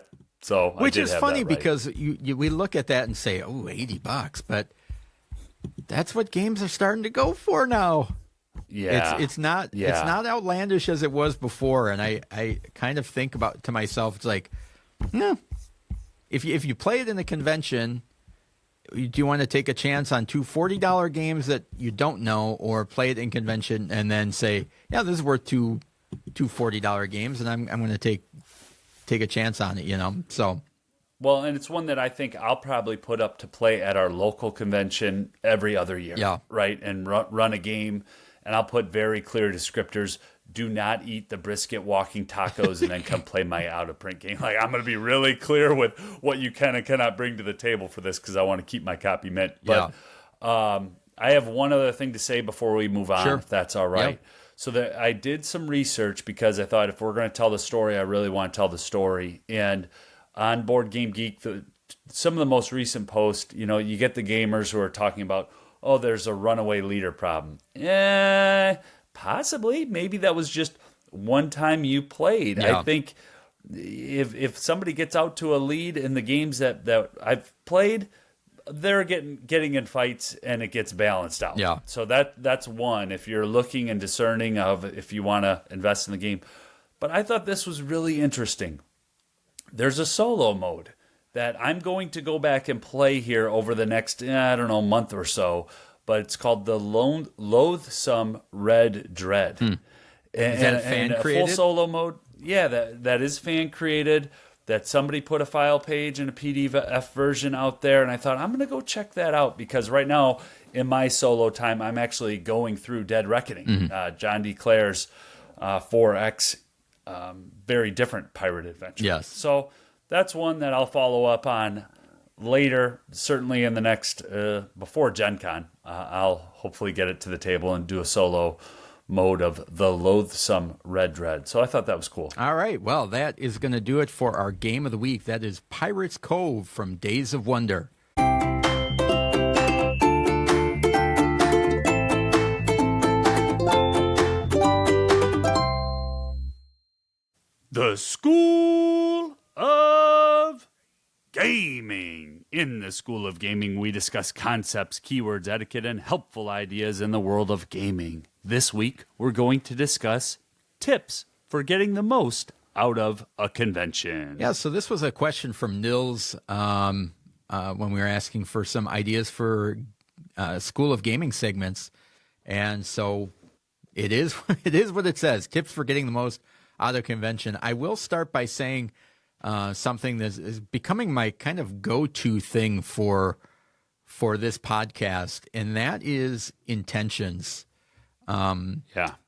Which is funny because we look at that and say, oh, $80, but that's what games are starting to go for now. Yeah. It's not outlandish as it was before, and I kind of think about to myself, it's like, if you play it in a convention, do you want to take a chance on two $40 games that you don't know, or play it in convention and then say, yeah, this is worth two $40 games, and I'm going to take a chance on it, So, well, and it's one that I think I'll probably put up to play at our local convention every other year. Yeah. Right, and run a game, and I'll put very clear descriptors. Do not eat the brisket walking tacos and then come play my out-of-print game. Like, I'm going to be really clear with what you can and cannot bring to the table for this because I want to keep my copy mint. But I have one other thing to say before we move on, if that's all right. Yep. So I did some research because I thought if we're going to tell the story, I really want to tell the story. And on Board Game Geek, some of the most recent posts, you get the gamers who are talking about, oh, there's a runaway leader problem. Possibly. Maybe that was just one time you played. Yeah. I think if somebody gets out to a lead in the games that I've played, they're getting in fights and it gets balanced out. Yeah. So that's one. If you're looking and discerning of if you want to invest in the game. But I thought this was really interesting. There's a solo mode that I'm going to go back and play here over the next, month or so. But it's called the Loathsome Red Dread. Is that fan created? A full solo mode. Yeah, that is fan created. That somebody put a file page and a PDF version out there, and I thought I'm going to go check that out because right now in my solo time I'm actually going through Dead Reckoning, John D. Clare's 4X, very different pirate adventure. Yes. So that's one that I'll follow up on later, certainly in the next, before Gen Con. I'll hopefully get it to the table and do a solo mode of the Loathsome Red Dread. So I thought that was cool. All right. Well, that is going to do it for our game of the week. That is Pirates Cove from Days of Wonder. The School of Gaming. In the School of Gaming, we discuss concepts, keywords, etiquette, and helpful ideas in the world of gaming. This week, we're going to discuss tips for getting the most out of a convention. Yeah, so this was a question from Nils when we were asking for some ideas for School of Gaming segments. And so it is what it says, tips for getting the most out of convention. I will start by saying something that is becoming my kind of go-to thing for this podcast, and that is intentions.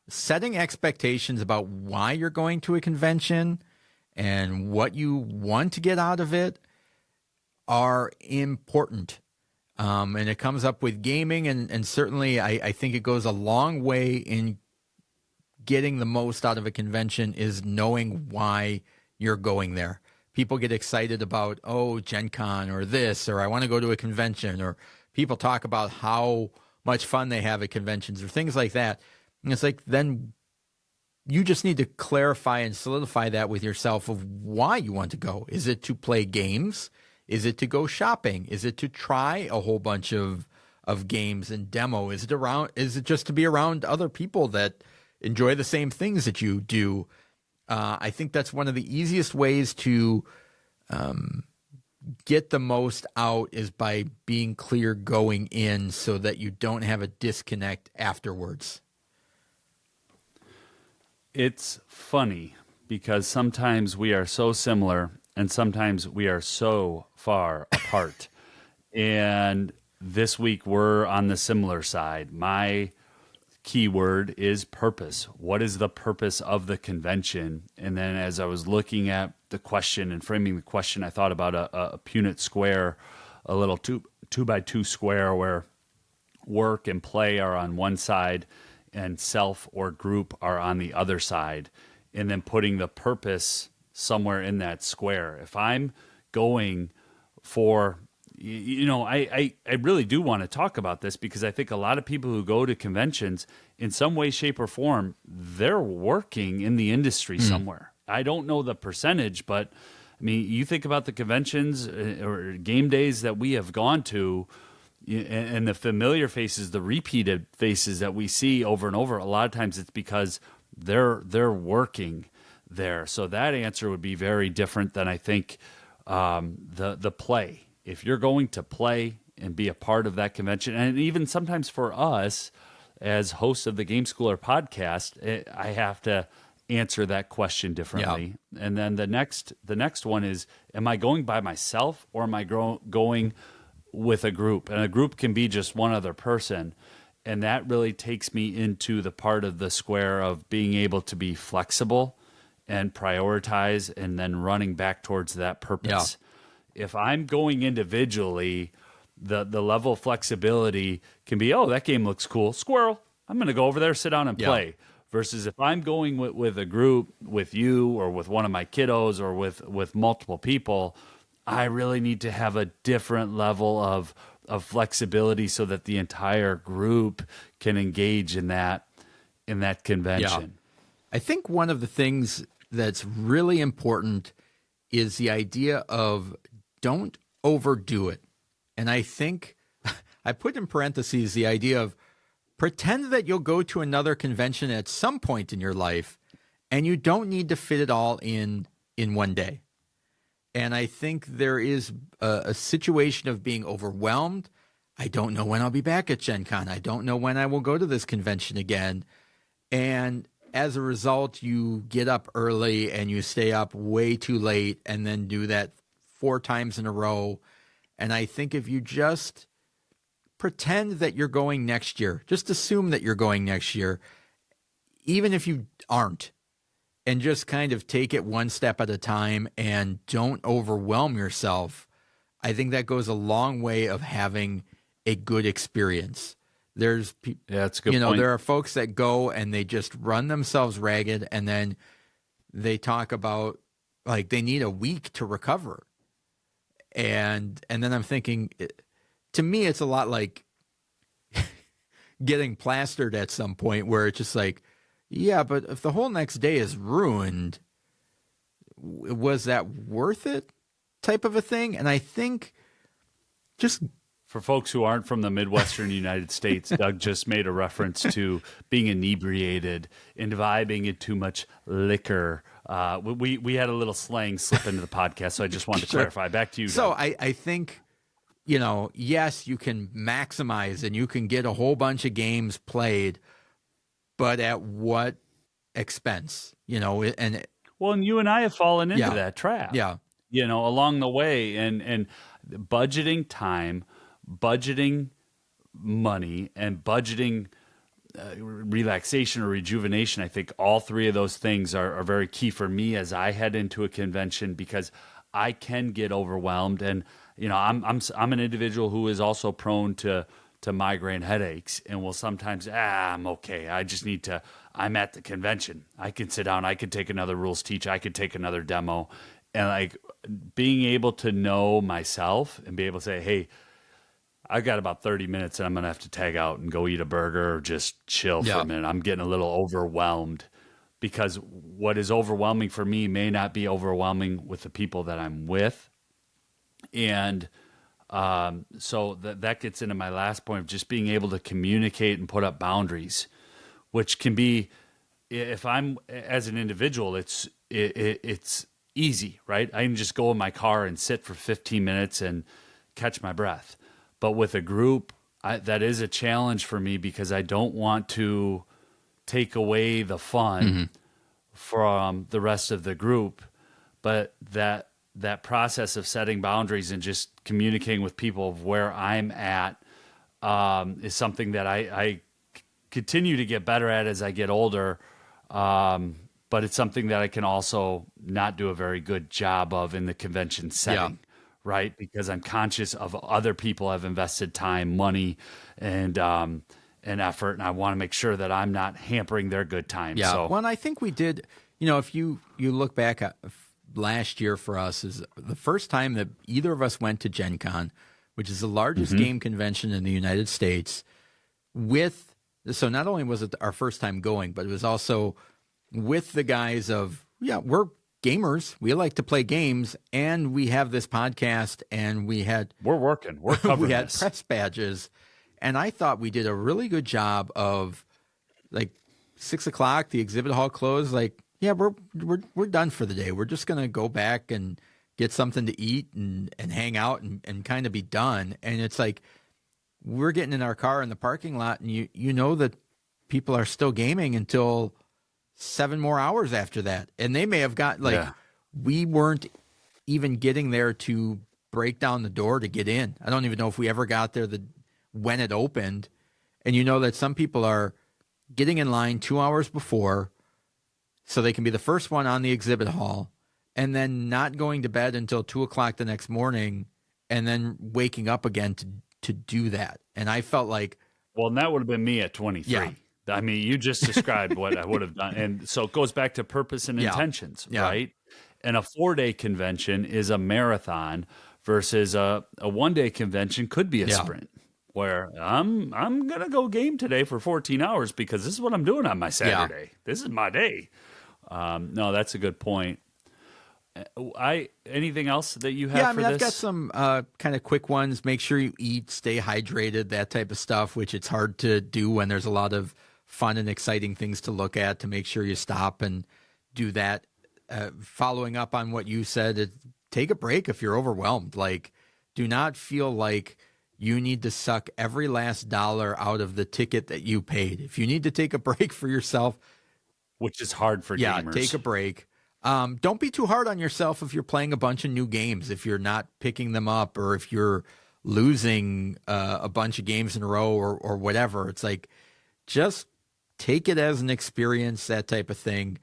Setting expectations about why you're going to a convention and what you want to get out of it are important. And it comes up with gaming, and certainly I think it goes a long way in getting the most out of a convention is knowing why you're going there. People get excited about, Gen Con or this, or I want to go to a convention, or people talk about how much fun they have at conventions or things like that. And it's like, then you just need to clarify and solidify that with yourself of why you want to go. Is it to play games? Is it to go shopping? Is it to try a whole bunch of games and demo? Is it just to be around other people that enjoy the same things that you do? I think that's one of the easiest ways to get the most out is by being clear going in so that you don't have a disconnect afterwards. It's funny because sometimes we are so similar and sometimes we are so far apart. And this week we're on the similar side. My keyword is purpose. What is the purpose of the convention? And then as I was looking at the question and framing the question, I thought about a Punnett square, a little two by two square where work and play are on one side and self or group are on the other side, and then putting the purpose somewhere in that square. If I'm going for, I really do want to talk about this because I think a lot of people who go to conventions in some way, shape, or form, they're working in the industry somewhere. I don't know the percentage, but I mean, you think about the conventions or game days that we have gone to, and the familiar faces, the repeated faces that we see over and over, a lot of times it's because they're working there. So that answer would be very different than I think the play. If you're going to play and be a part of that convention, and even sometimes for us as hosts of the Game Schooler podcast, I have to answer that question differently. Yeah. And then the next one is, am I going by myself or am I going with a group? And a group can be just one other person. And that really takes me into the part of the square of being able to be flexible and prioritize and then running back towards that purpose. Yeah. If I'm going individually, the level of flexibility can be, oh, that game looks cool. Squirrel. I'm going to go over there, sit down and play. Versus if I'm going with a group, with you or with one of my kiddos or with multiple people, I really need to have a different level of flexibility so that the entire group can engage in that convention. Yeah. I think one of the things that's really important is the idea of don't overdo it. And I think I put in parentheses the idea of pretend that you'll go to another convention at some point in your life and you don't need to fit it all in one day. And I think there is a situation of being overwhelmed. I don't know when I'll be back at Gen Con. I don't know when I will go to this convention again. And as a result, you get up early and you stay up way too late and then do that 4 times in a row. And I think if you just pretend that you're going next year, just assume that you're going next year, even if you aren't, and just kind of take it one step at a time and don't overwhelm yourself, I think that goes a long way of having a good experience. There's that's a good point. There are folks that go and they just run themselves ragged and then they talk about like they need a week to recover. And then I'm thinking, to me, it's a lot like getting plastered at some point where it's just like, yeah, but if the whole next day is ruined, was that worth it type of a thing? And I think just... For folks who aren't from the Midwestern United States, Doug just made a reference to being inebriated and vibing in too much liquor. We had a little slang slip into the podcast, so I just wanted to clarify. Back to you, Doug. So I think, yes, you can maximize and you can get a whole bunch of games played, but at what expense? And you and I have fallen into that trap. Yeah. Along the way, and budgeting time, budgeting money, and budgeting relaxation or rejuvenation. I think all 3 of those things are very key for me as I head into a convention, because I can get overwhelmed, and I'm an individual who is also prone to migraine headaches, and will sometimes I'm okay. I just need to. I'm at the convention. I can sit down. I could take another rules teach. I could take another demo, and like being able to know myself and be able to say, hey, I got about 30 minutes and I'm going to have to tag out and go eat a burger or just chill for a minute. I'm getting a little overwhelmed, because what is overwhelming for me may not be overwhelming with the people that I'm with. And so that gets into my last point of just being able to communicate and put up boundaries, which can be, if I'm as an individual, it's easy, right? I can just go in my car and sit for 15 minutes and catch my breath. But with a group, that is a challenge for me because I don't want to take away the fun from the rest of the group. But that process of setting boundaries and just communicating with people of where I'm at is something that I continue to get better at as I get older. But it's something that I can also not do a very good job of in the convention setting, right? Because I'm conscious of other people have invested time, money, and effort, and I want to make sure that I'm not hampering their good time. Yeah. So, Well, and I think we did. If you look back at last year for us is the first time that either of us went to Gen Con, which is the largest game convention in the United States. So not only was it our first time going, but it was also with the guys of, we're gamers. We like to play games, and we have this podcast, and we're covering we had this. press badges, and I thought we did a really good job of, like, 6 o'clock, the exhibit hall closed. Like, we're done for the day. We're just gonna go back and get something to eat and hang out and kind of be done. And it's like we're getting in our car in the parking lot, and you know that people are still gaming until 7 more hours after that. And they may have got we weren't even getting there to break down the door to get in. I don't even know if we ever got there when it opened. And you know that some people are getting in line 2 hours before so they can be the first one on the exhibit hall, and then not going to bed until 2 o'clock the next morning, and then waking up again to do that. And I felt like, well, and that would have been me at 23. Yeah. I mean, you just described what I would have done. And so it goes back to purpose and intentions, right? And a 4-day convention is a marathon versus a 1-day convention could be a sprint, where I'm going to go game today for 14 hours because this is what I'm doing on my Saturday. This is my day. No, that's a good point. Anything else that you have for this? I've got some kind of quick ones. Make sure you eat, stay hydrated, that type of stuff, which it's hard to do when there's a lot of fun and exciting things to look at. To make sure you stop and do that. Following up on what you said, take a break if you're overwhelmed. Like, do not feel like you need to suck every last dollar out of the ticket that you paid. If you need to take a break for yourself, which is hard for gamers. Take a break. Don't be too hard on yourself if you're playing a bunch of new games, if you're not picking them up, or if you're losing a bunch of games in a row or whatever. It's like, just take it as an experience, that type of thing.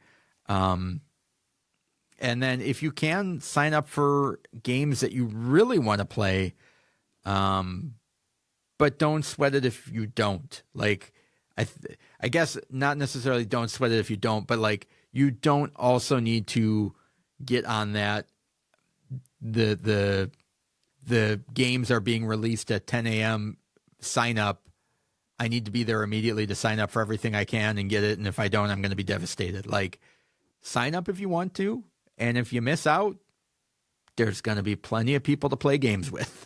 And then if you can, sign up for games that you really want to play, but don't sweat it if you don't. Like, I guess not necessarily don't sweat it if you don't, but like, you don't also need to get on that. The games are being released at 10 a.m. Sign up. I need to be there immediately to sign up for everything I can and get it. And if I don't, I'm going to be devastated. Like, sign up if you want to. And if you miss out, there's going to be plenty of people to play games with.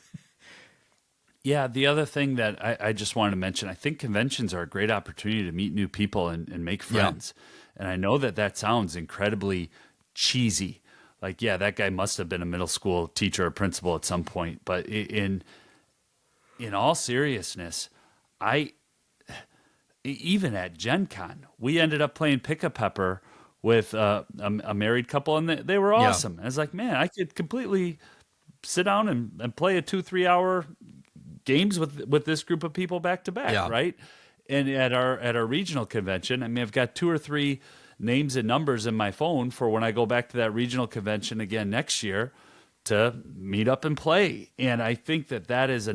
Yeah, the other thing that I just wanted to mention, I think conventions are a great opportunity to meet new people and make friends. And I know that sounds incredibly cheesy. Like, that guy must have been a middle school teacher or principal at some point. But in all seriousness, even at Gen Con, we ended up playing Pick-a-Pepper with a married couple, and they were awesome. I was like, man, I could completely sit down and play a 2-3 hour games with this group of people back to back, right? And at our regional convention, I mean, I've got 2 or 3 names and numbers in my phone for when I go back to that regional convention again next year to meet up and play. And I think that is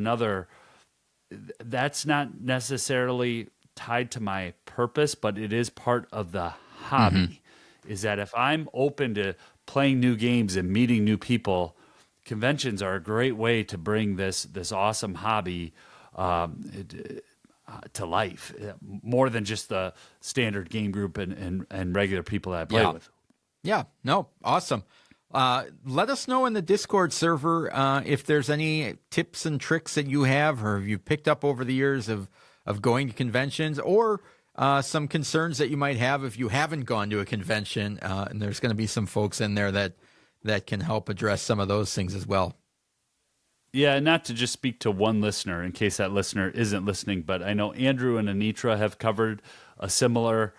that's not necessarily tied to my purpose, but it is part of the hobby. Is that if I'm open to playing new games and meeting new people, conventions are a great way to bring this awesome hobby to life, more than just the standard game group and regular people that I play with. Yeah, no, awesome. Let us know in the Discord server if there's any tips and tricks that you have, or have you picked up over the years of going to conventions, or some concerns that you might have if you haven't gone to a convention. And there's going to be some folks in there that that can help address some of those things as well. Yeah, not to just speak to one listener in case that listener isn't listening, but I know Andrew and Anitra have covered a similar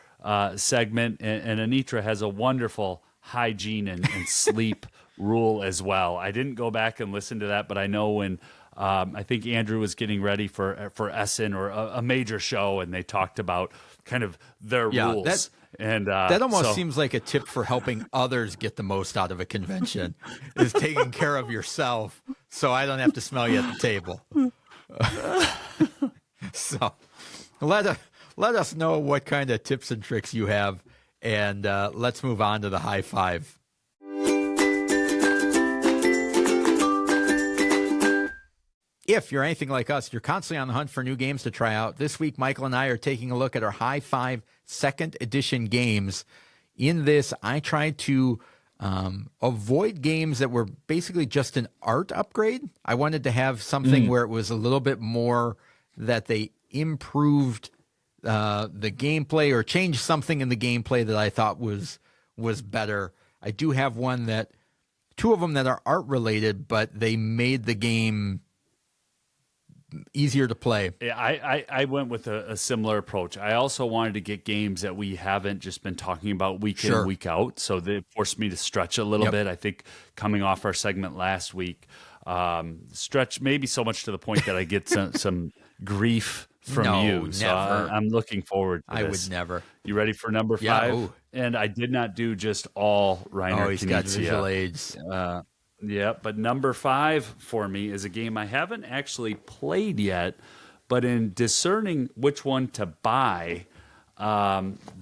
segment, and Anitra has a wonderful hygiene and sleep rule as well. I didn't go back and listen to that, but I know when I think Andrew was getting ready for Essen or a major show, and they talked about kind of their rules. That almost seems like a tip for helping others get the most out of a convention is taking care of yourself so I don't have to smell you at the table. So let us know what kind of tips and tricks you have, and let's move on to the high five. If you're anything like us, you're constantly on the hunt for new games to try out. This week, Michael and I are taking a look at our High Five second edition games. In this, I tried to avoid games that were basically just an art upgrade. I wanted to have something where it was a little bit more that they improved the gameplay or changed something in the gameplay that I thought was better. I do have two of them that are art related, but they made the game easier to play. Yeah, I went with a similar approach. I also wanted to get games that we haven't just been talking about week in, week out. So they forced me to stretch a little bit. I think coming off our segment last week, stretch maybe so much to the point that I get some grief from you. Never. So I'm looking forward to this. I would never. You ready for number 5? Yeah, and I did not do just all Reiner he's got visual aids. Yeah, but number 5 for me is a game I haven't actually played yet, but in discerning which one to buy,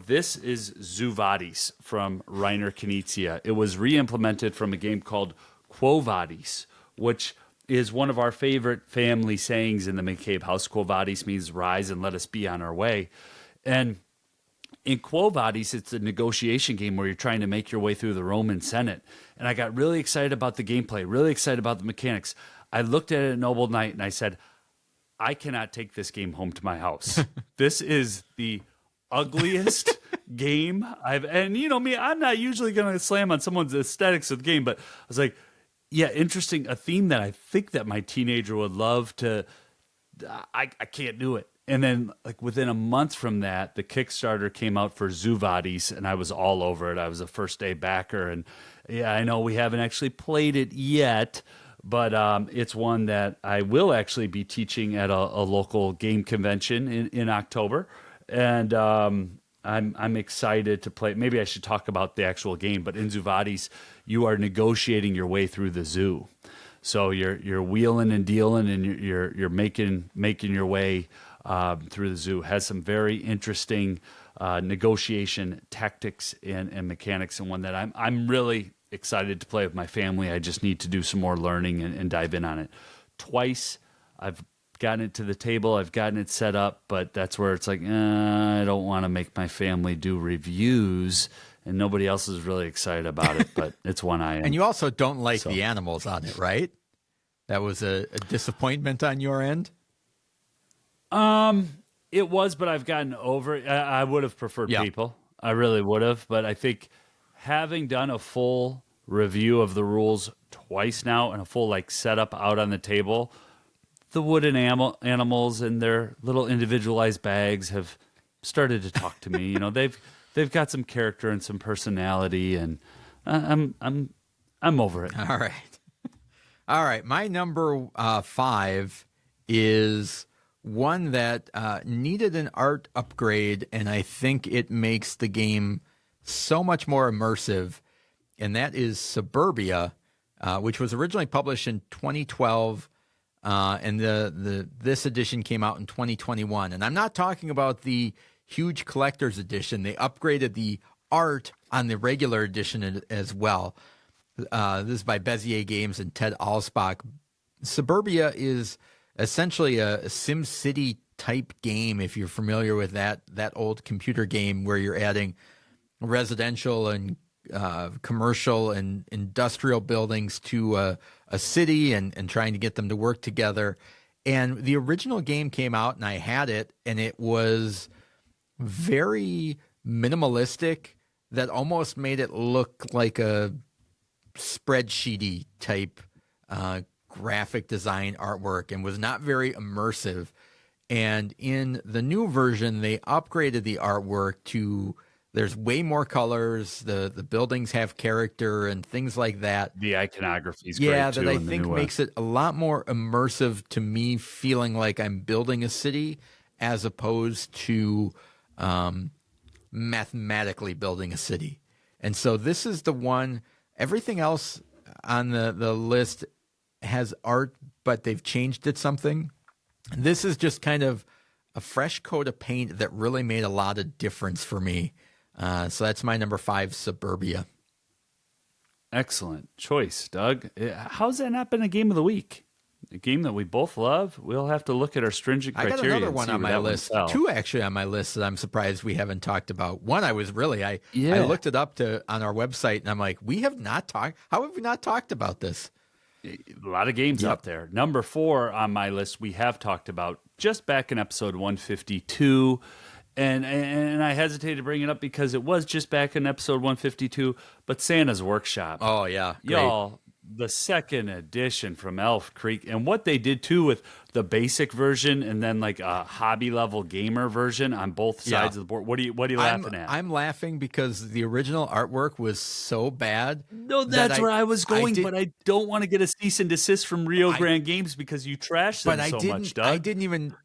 this is Zoo Vadis from Reiner Knizia. It was re-implemented from a game called Quo Vadis, which is one of our favorite family sayings in the McCabe house. Quo Vadis means rise and let us be on our way. And in Quo Vadis, it's a negotiation game where you're trying to make your way through the Roman Senate. And I got really excited about the gameplay, really excited about the mechanics. I looked at it at Noble Knight and I said, I cannot take this game home to my house. This is the ugliest game and you know me, I'm not usually going to slam on someone's aesthetics of the game, but I was like, yeah, interesting. A theme that I think that my teenager would love to, I can't do it. And then, like within a month from that, the Kickstarter came out for Zoo Vadis, and I was all over it. I was a first day backer, and yeah, I know we haven't actually played it yet, but it's one that I will actually be teaching at a local game convention in October, and I'm excited to play. Maybe I should talk about the actual game, but in Zoo Vadis, you are negotiating your way through the zoo. So you're wheeling and dealing, and you're making your way through the zoo. Has some very interesting negotiation tactics and mechanics, and one that I'm really excited to play with my family. I just need to do some more learning and dive in on it. Twice I've gotten it to the table, I've gotten it set up, but that's where it's like, I don't want to make my family do reviews, and nobody else is really excited about it, but it's one I am. And you also don't like the animals on it, right? That was a disappointment on your end? It was, but I've gotten over it. I would have preferred people. I really would have, but I think having done a full review of the rules twice now and a full setup out on the table, the wooden animals and their little individualized bags have started to talk to me. You know, they've got some character and some personality, and I'm over it. All right. My number 5 is one that needed an art upgrade, and I think it makes the game so much more immersive, and that is Suburbia, which was originally published in 2012, and this edition came out in 2021. And I'm not talking about the huge collector's edition. They upgraded the art on the regular edition as well. This is by Bezier Games and Ted Alspach. Suburbia is essentially a SimCity type game, if you're familiar with that old computer game where you're adding residential and commercial and industrial buildings to a city and trying to get them to work together. And the original game came out, and I had it, and it was very minimalistic that almost made it look like a spreadsheety type graphic design artwork and was not very immersive. And in the new version, they upgraded the artwork to there's way more colors. The buildings have character and things like that. The iconography is Yeah, great too. that I in the think new makes it a lot more immersive to me, feeling like I'm building a city as opposed to mathematically building a city. And so this is the one. Everything else on the list has art, but they've changed it something. This is just kind of a fresh coat of paint that really made a lot of difference for me. So that's my number 5, Suburbia. Excellent choice, Doug. How's that not been a game of the week? A game that we both love. We'll have to look at our stringent I criteria. got another one on my list. Fell. 2 actually on my list that I'm surprised we haven't talked about. One I was really I looked it up on our website and I'm like, we have not talked. How have we not talked about this? A lot of games up there. Number 4 on my list we have talked about just back in episode 152. And I hesitate to bring it up because it was just back in episode 152, but Santa's Workshop. Oh, yeah. Great. Y'all, the second edition from Elf Creek, and what they did too with the basic version and then like a hobby level gamer version on both sides of the board. What are you laughing at? I'm laughing because the original artwork was so bad. No, that's where I was going, but I don't want to get a cease and desist from Rio Grande Games because you trashed them so much, Doug. I didn't even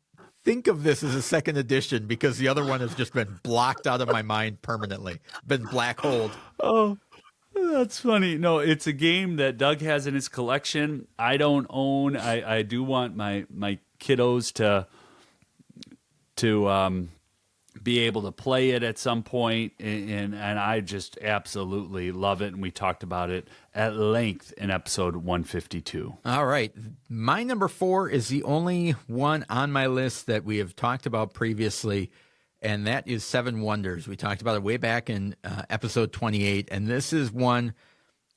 think of this as a second edition because the other one has just been blocked out of my mind permanently, been black holed. Oh, that's funny. No, it's a game that Doug has in his collection. I don't own. I do want my kiddos to be able to play it at some point, and I just absolutely love it. And we talked about it at length in episode 152. All right. My number 4 is the only one on my list that we have talked about previously, and that is Seven Wonders. We talked about it way back in episode 28, and this is one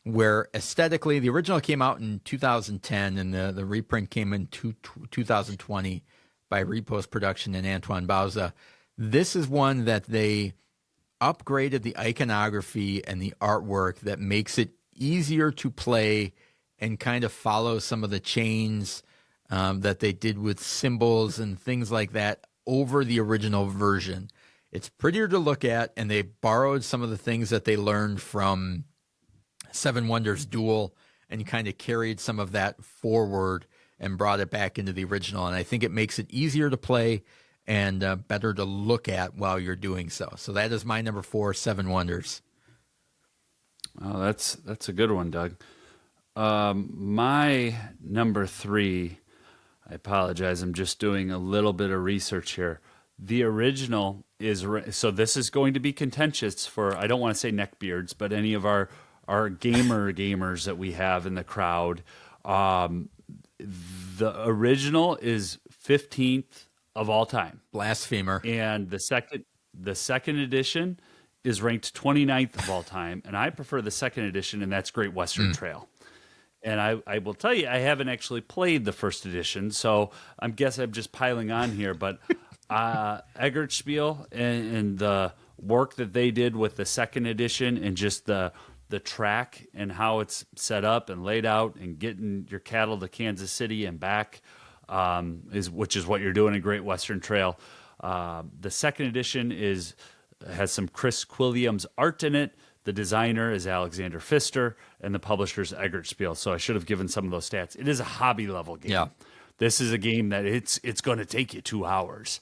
where aesthetically, the original came out in 2010, and the reprint came in 2020 by Repost Production and Antoine Bauza. This is one that they upgraded the iconography and the artwork that makes it easier to play and kind of follow some of the chains that they did with symbols and things like that over the original version. It's prettier to look at, and they borrowed some of the things that they learned from Seven Wonders Duel and kind of carried some of that forward and brought it back into the original. And I think it makes it easier to play and better to look at while you're doing so. So that is my number 4, Seven Wonders. Oh, that's a good one, Doug. My number 3, I apologize, I'm just doing a little bit of research here. The original is, so this is going to be contentious for, I don't want to say neckbeards, but any of our gamers that we have in the crowd. The original is 15th of all time. Blasphemer. And the second edition is ranked 29th of all time, and I prefer the second edition, and that's Great Western Trail. And I will tell you, I haven't actually played the first edition, so I'm just piling on here. But Eggertspiel and the work that they did with the second edition and just the track and how it's set up and laid out and getting your cattle to Kansas City and back which is what you're doing in Great Western Trail. The second edition has some Chris Quilliams art in it. The designer is Alexander Pfister, and the publisher is Eggertspiel. So I should have given some of those stats. It is a hobby level game. Yeah. This is a game that it's going to take you 2 hours.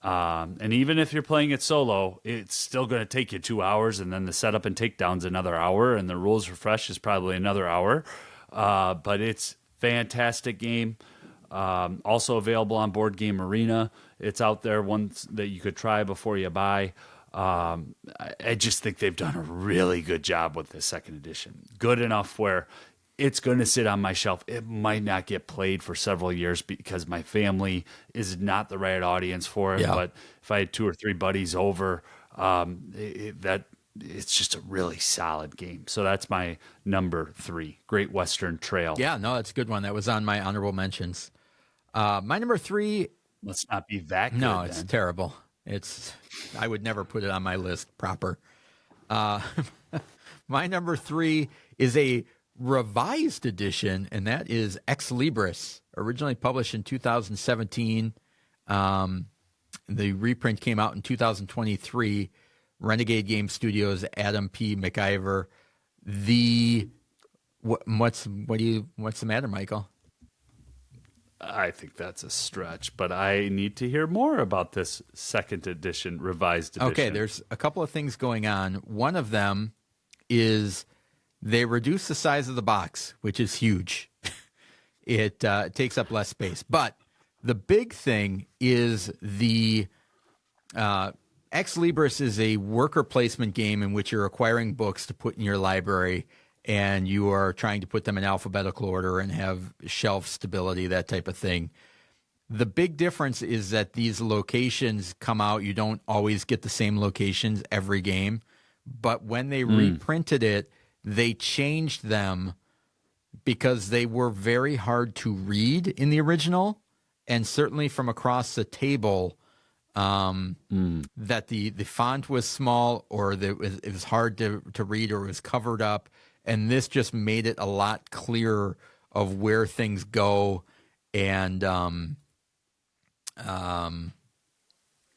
And even if you're playing it solo, it's still going to take you 2 hours, and then the setup and takedown's another hour, and the rules refresh is probably another hour. But it's fantastic game. Also available on Board Game Arena. It's out there, ones that you could try before you buy. I just think they've done a really good job with the second edition. Good enough where it's going to sit on my shelf. It might not get played for several years because my family is not the right audience for it. Yeah. But if I had 2 or 3 buddies over, it's just a really solid game. So that's my number 3, Great Western Trail. Yeah, no, that's a good one. That was on my honorable mentions. My number 3. Must not be that good. No, it's terrible. I would never put it on my list proper. My number 3 is a revised edition, and that is Ex Libris, originally published in 2017. The reprint came out in 2023. Renegade Game Studios, Adam P. McIver. What's the matter, Michael? I think that's a stretch, but I need to hear more about this second edition, revised edition. Okay, there's a couple of things going on. One of them is they reduced the size of the box, which is huge. It takes up less space. But the big thing is the Ex Libris is a worker placement game in which you're acquiring books to put in your library, and you are trying to put them in alphabetical order and have shelf stability, that type of thing. The big difference is that these locations come out. You don't always get the same locations every game. But when they reprinted it, they changed them because they were very hard to read in the original. And certainly from across the table, that the font was small, or it was hard to read, or it was covered up. And this just made it a lot clearer of where things go. And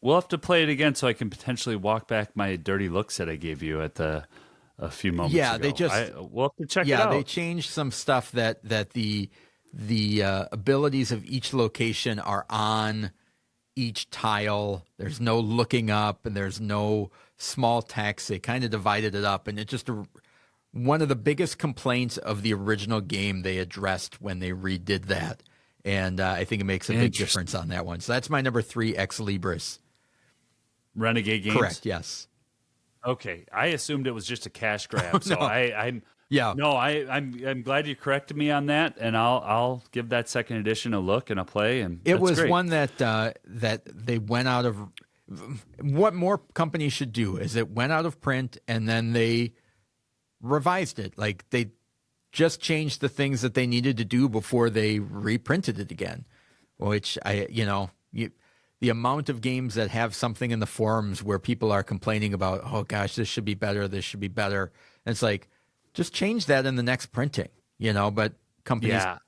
we'll have to play it again so I can potentially walk back my dirty looks that I gave you at a few moments ago. We'll have to check it out. Yeah, they changed some stuff that the abilities of each location are on each tile. There's no looking up, and there's no small text. They kind of divided it up, and it just one of the biggest complaints of the original game they addressed when they redid that. And I think it makes a big difference on that one. So that's my number 3, Ex Libris. Renegade Games? Correct, yes. Okay, I assumed it was just a cash grab. So No. I'm glad you corrected me on that, and I'll give that second edition a look and a play. And it was great. one that they went out of. What more companies should do is it went out of print, and then they revised it. Like, they just changed the things that they needed to do before they reprinted it again. Which the amount of games that have something in the forums where people are complaining about, oh gosh, this should be better, this should be better. And it's like, just change that in the next printing, but companies. Yeah.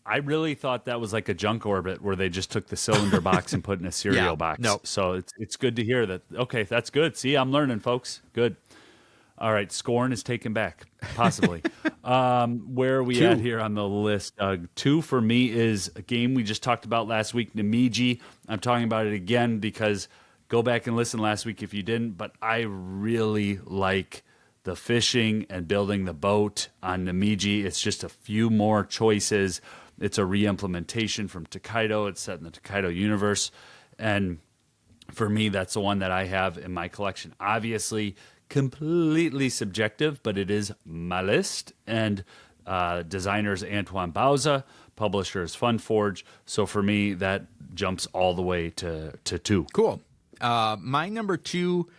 I really thought that was like a junk orbit where they just took the cylinder box and put in a cereal box. No. So it's good to hear that. Okay, that's good. See, I'm learning, folks. Good. All right, Scorn is taken back, possibly. Where are we 2 at here on the list, Doug? 2 for me is a game we just talked about last week, Namiji. I'm talking about it again because go back and listen last week if you didn't, but I really like the fishing and building the boat on Namiji. It's just a few more choices. It's a re-implementation from Takedo. It's set in the Takedo universe. And for me, that's the one that I have in my collection. Obviously, completely subjective, but it is my list. And designers Antoine Bauza, publishers Funforge. So for me, that jumps all the way to 2. Cool. My number 2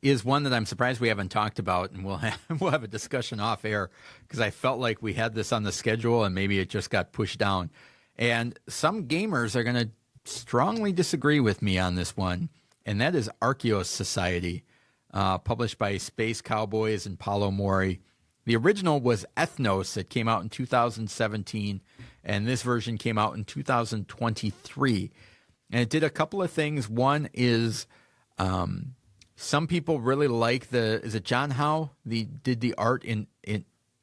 is one that I'm surprised we haven't talked about, and we'll have a discussion off air because I felt like we had this on the schedule and maybe it just got pushed down. And some gamers are going to strongly disagree with me on this one, and that is Arceus Society, published by Space Cowboys and Paulo Mori. The original was Ethnos. It came out in 2017, and this version came out in 2023. And it did a couple of things. One is some people really like is it John Howe? Did the art in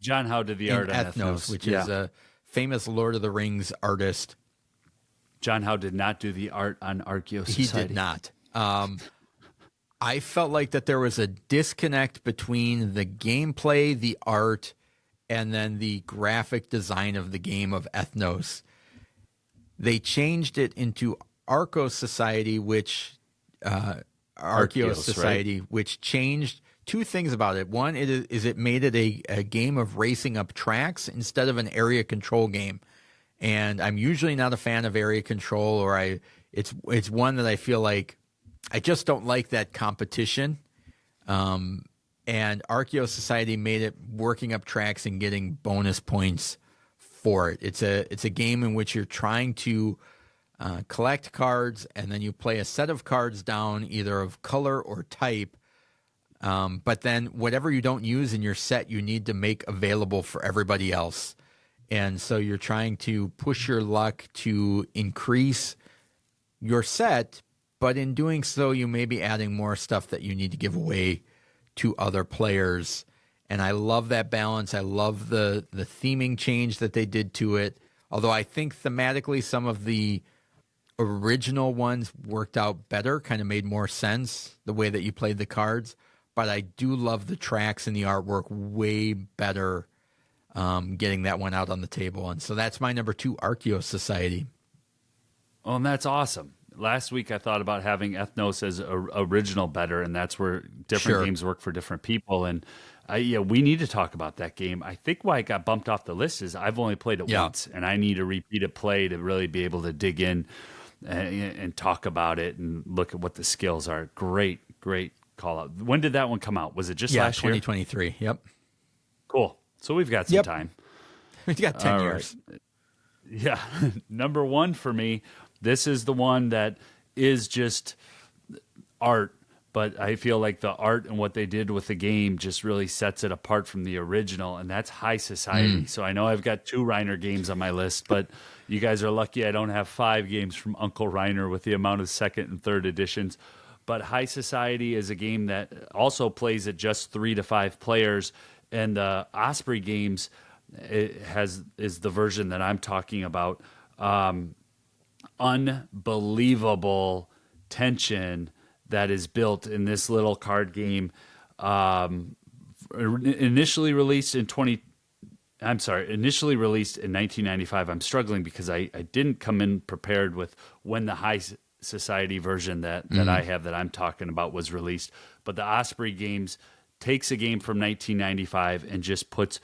John Howe did the art on Ethnos, which is a famous Lord of the Rings artist. John Howe did not do the art on Arceus Society. He did not. I felt like that there was a disconnect between the gameplay, the art, and then the graphic design of the game of Ethnos. They changed it into Arceus Society, which which changed 2 things about it. One is it made it a game of racing up tracks instead of an area control game. And I'm usually not a fan of area control, or it's one that I feel like I just don't like that competition. And Arceus Society made it working up tracks and getting bonus points for it. It's a game in which you're trying to collect cards, and then you play a set of cards down, either of color or type, But then whatever you don't use in your set, you need to make available for everybody else. And so you're trying to push your luck to increase your set, but in doing so, you may be adding more stuff that you need to give away to other players. And I love that balance. I love the theming change that they did to it. Although I think thematically some of the original ones worked out better, kind of made more sense the way that you played the cards. But I do love the tracks and the artwork way better getting that one out on the table. And so that's my number 2, Archaeos Society. Oh, and that's awesome. Last week I thought about having Ethnos as original better, and that's where different games work for different people. And we need to talk about that game. I think why it got bumped off the list is I've only played it once, and I need a repeated play to really be able to dig in and talk about it and look at what the skills are. Great call out. When did that one come out? Was it just last year? 2023. Yep. Cool. So we've got some time. We've got 10 years. Right. Yeah. Number 1 for me, this is the one that is just art, but I feel like the art and what they did with the game just really sets it apart from the original, and that's High Society. So I know I've got 2 Reiner games on my list, but you guys are lucky I don't have 5 games from Uncle Reiner with the amount of 2nd and 3rd editions. But High Society is a game that also plays at just 3 to 5 players, and the Osprey games is the version that I'm talking about. Unbelievable tension that is built in this little card game. Initially released in 1995. I'm struggling because I didn't come in prepared with when the High Society version that I have that I'm talking about was released. But the Osprey games takes a game from 1995 and just puts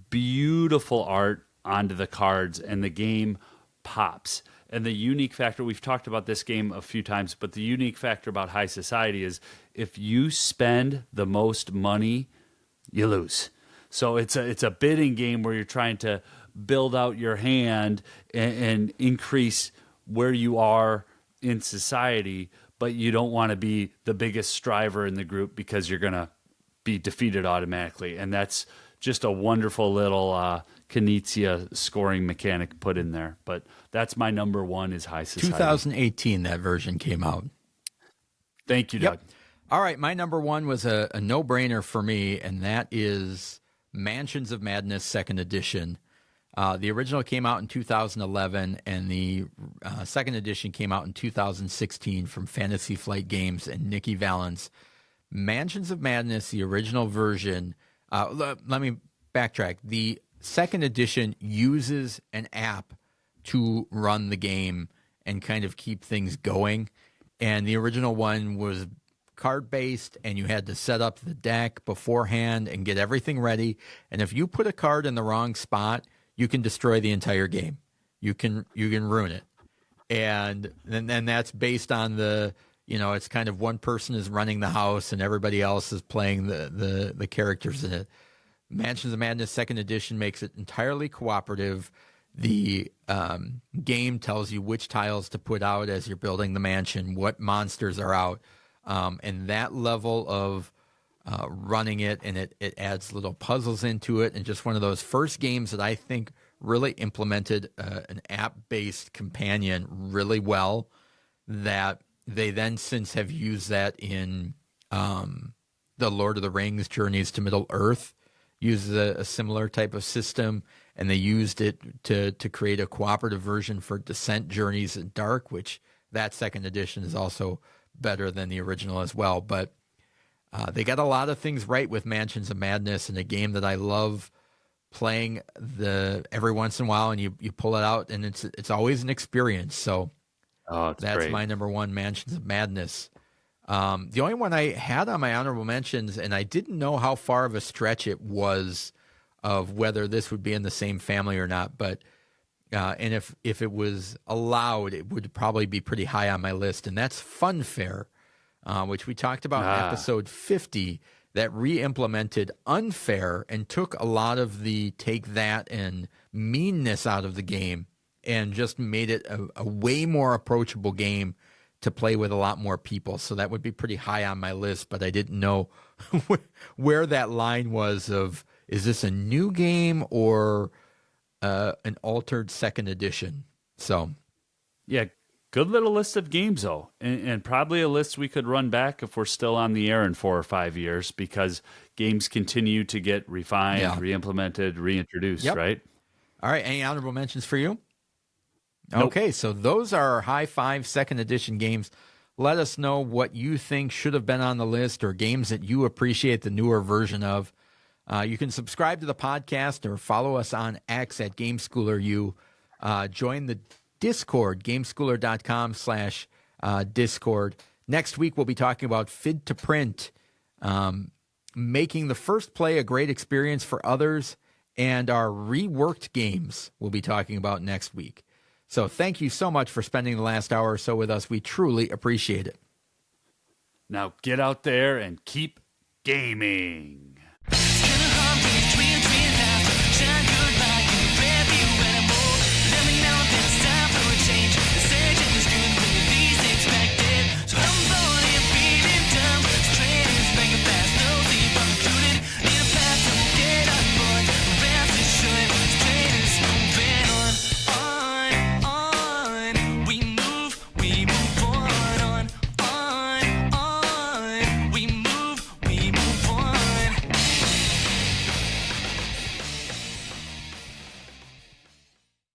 beautiful art onto the cards, and the game pops. And the unique factor, we've talked about this game a few times, but the unique factor about High Society is if you spend the most money, you lose. So it's a bidding game where you're trying to build out your hand and increase where you are in society, but you don't want to be the biggest striver in the group because you're going to be defeated automatically. And that's just a wonderful little Knizia scoring mechanic put in there. But that's my number 1 is High Society. 2018, that version came out. Thank you, Doug. All right, my number 1 was a no-brainer for me, and that is Mansions of Madness 2nd Edition. The original came out in 2011, and the 2nd edition came out in 2016 from Fantasy Flight Games and Nikki Valance. Mansions of Madness, the original version. Let me backtrack. The 2nd edition uses an app to run the game and kind of keep things going. And the original one was card-based, and you had to set up the deck beforehand and get everything ready. And if you put a card in the wrong spot, you can destroy the entire game. You can ruin it. And then that's based on it's kind of one person is running the house and everybody else is playing the characters in it. Mansions of Madness 2nd Edition makes it entirely cooperative. The game tells you which tiles to put out as you're building the mansion, what monsters are out. And that level of running it, and it adds little puzzles into it, and just one of those first games that I think really implemented an app-based companion really well, that they then since have used that in the Lord of the Rings Journeys to Middle-earth, uses a similar type of system, and they used it to create a cooperative version for Descent Journeys in Dark, which that 2nd edition is also better than the original as well. But they got a lot of things right with Mansions of Madness, and a game that I love playing every once in a while, and you pull it out, and it's always an experience. So that's great. My number 1, Mansions of Madness. The only one I had on my honorable mentions, and I didn't know how far of a stretch it was of whether this would be in the same family or not, but and if it was allowed, it would probably be pretty high on my list, and that's Funfair, which we talked about in episode 50, that re-implemented Unfair and took a lot of the take that and meanness out of the game and just made it a way more approachable game to play with a lot more people. So that would be pretty high on my list, but I didn't know where that line was of, is this a new game or an altered second edition? So, Yeah, good little list of games, though. And probably a list we could run back if we're still on the air in 4 or 5 years, because games continue to get refined, Yeah. re-implemented, reintroduced, Yep. right? All right. Any honorable mentions for you? Nope. Okay, so those are our high five second edition games. Let us know what you think should have been on the list or games that you appreciate the newer version of. You can subscribe to the podcast or follow us on X at GameSchoolerU. Join the Discord, gameschooler.com/Discord. Next week, we'll be talking about Fid to Print, making the first play a great experience for others, and our reworked games we'll be talking about next week. So thank you so much for spending the last hour or so with us. We truly appreciate it. Now get out there and keep gaming.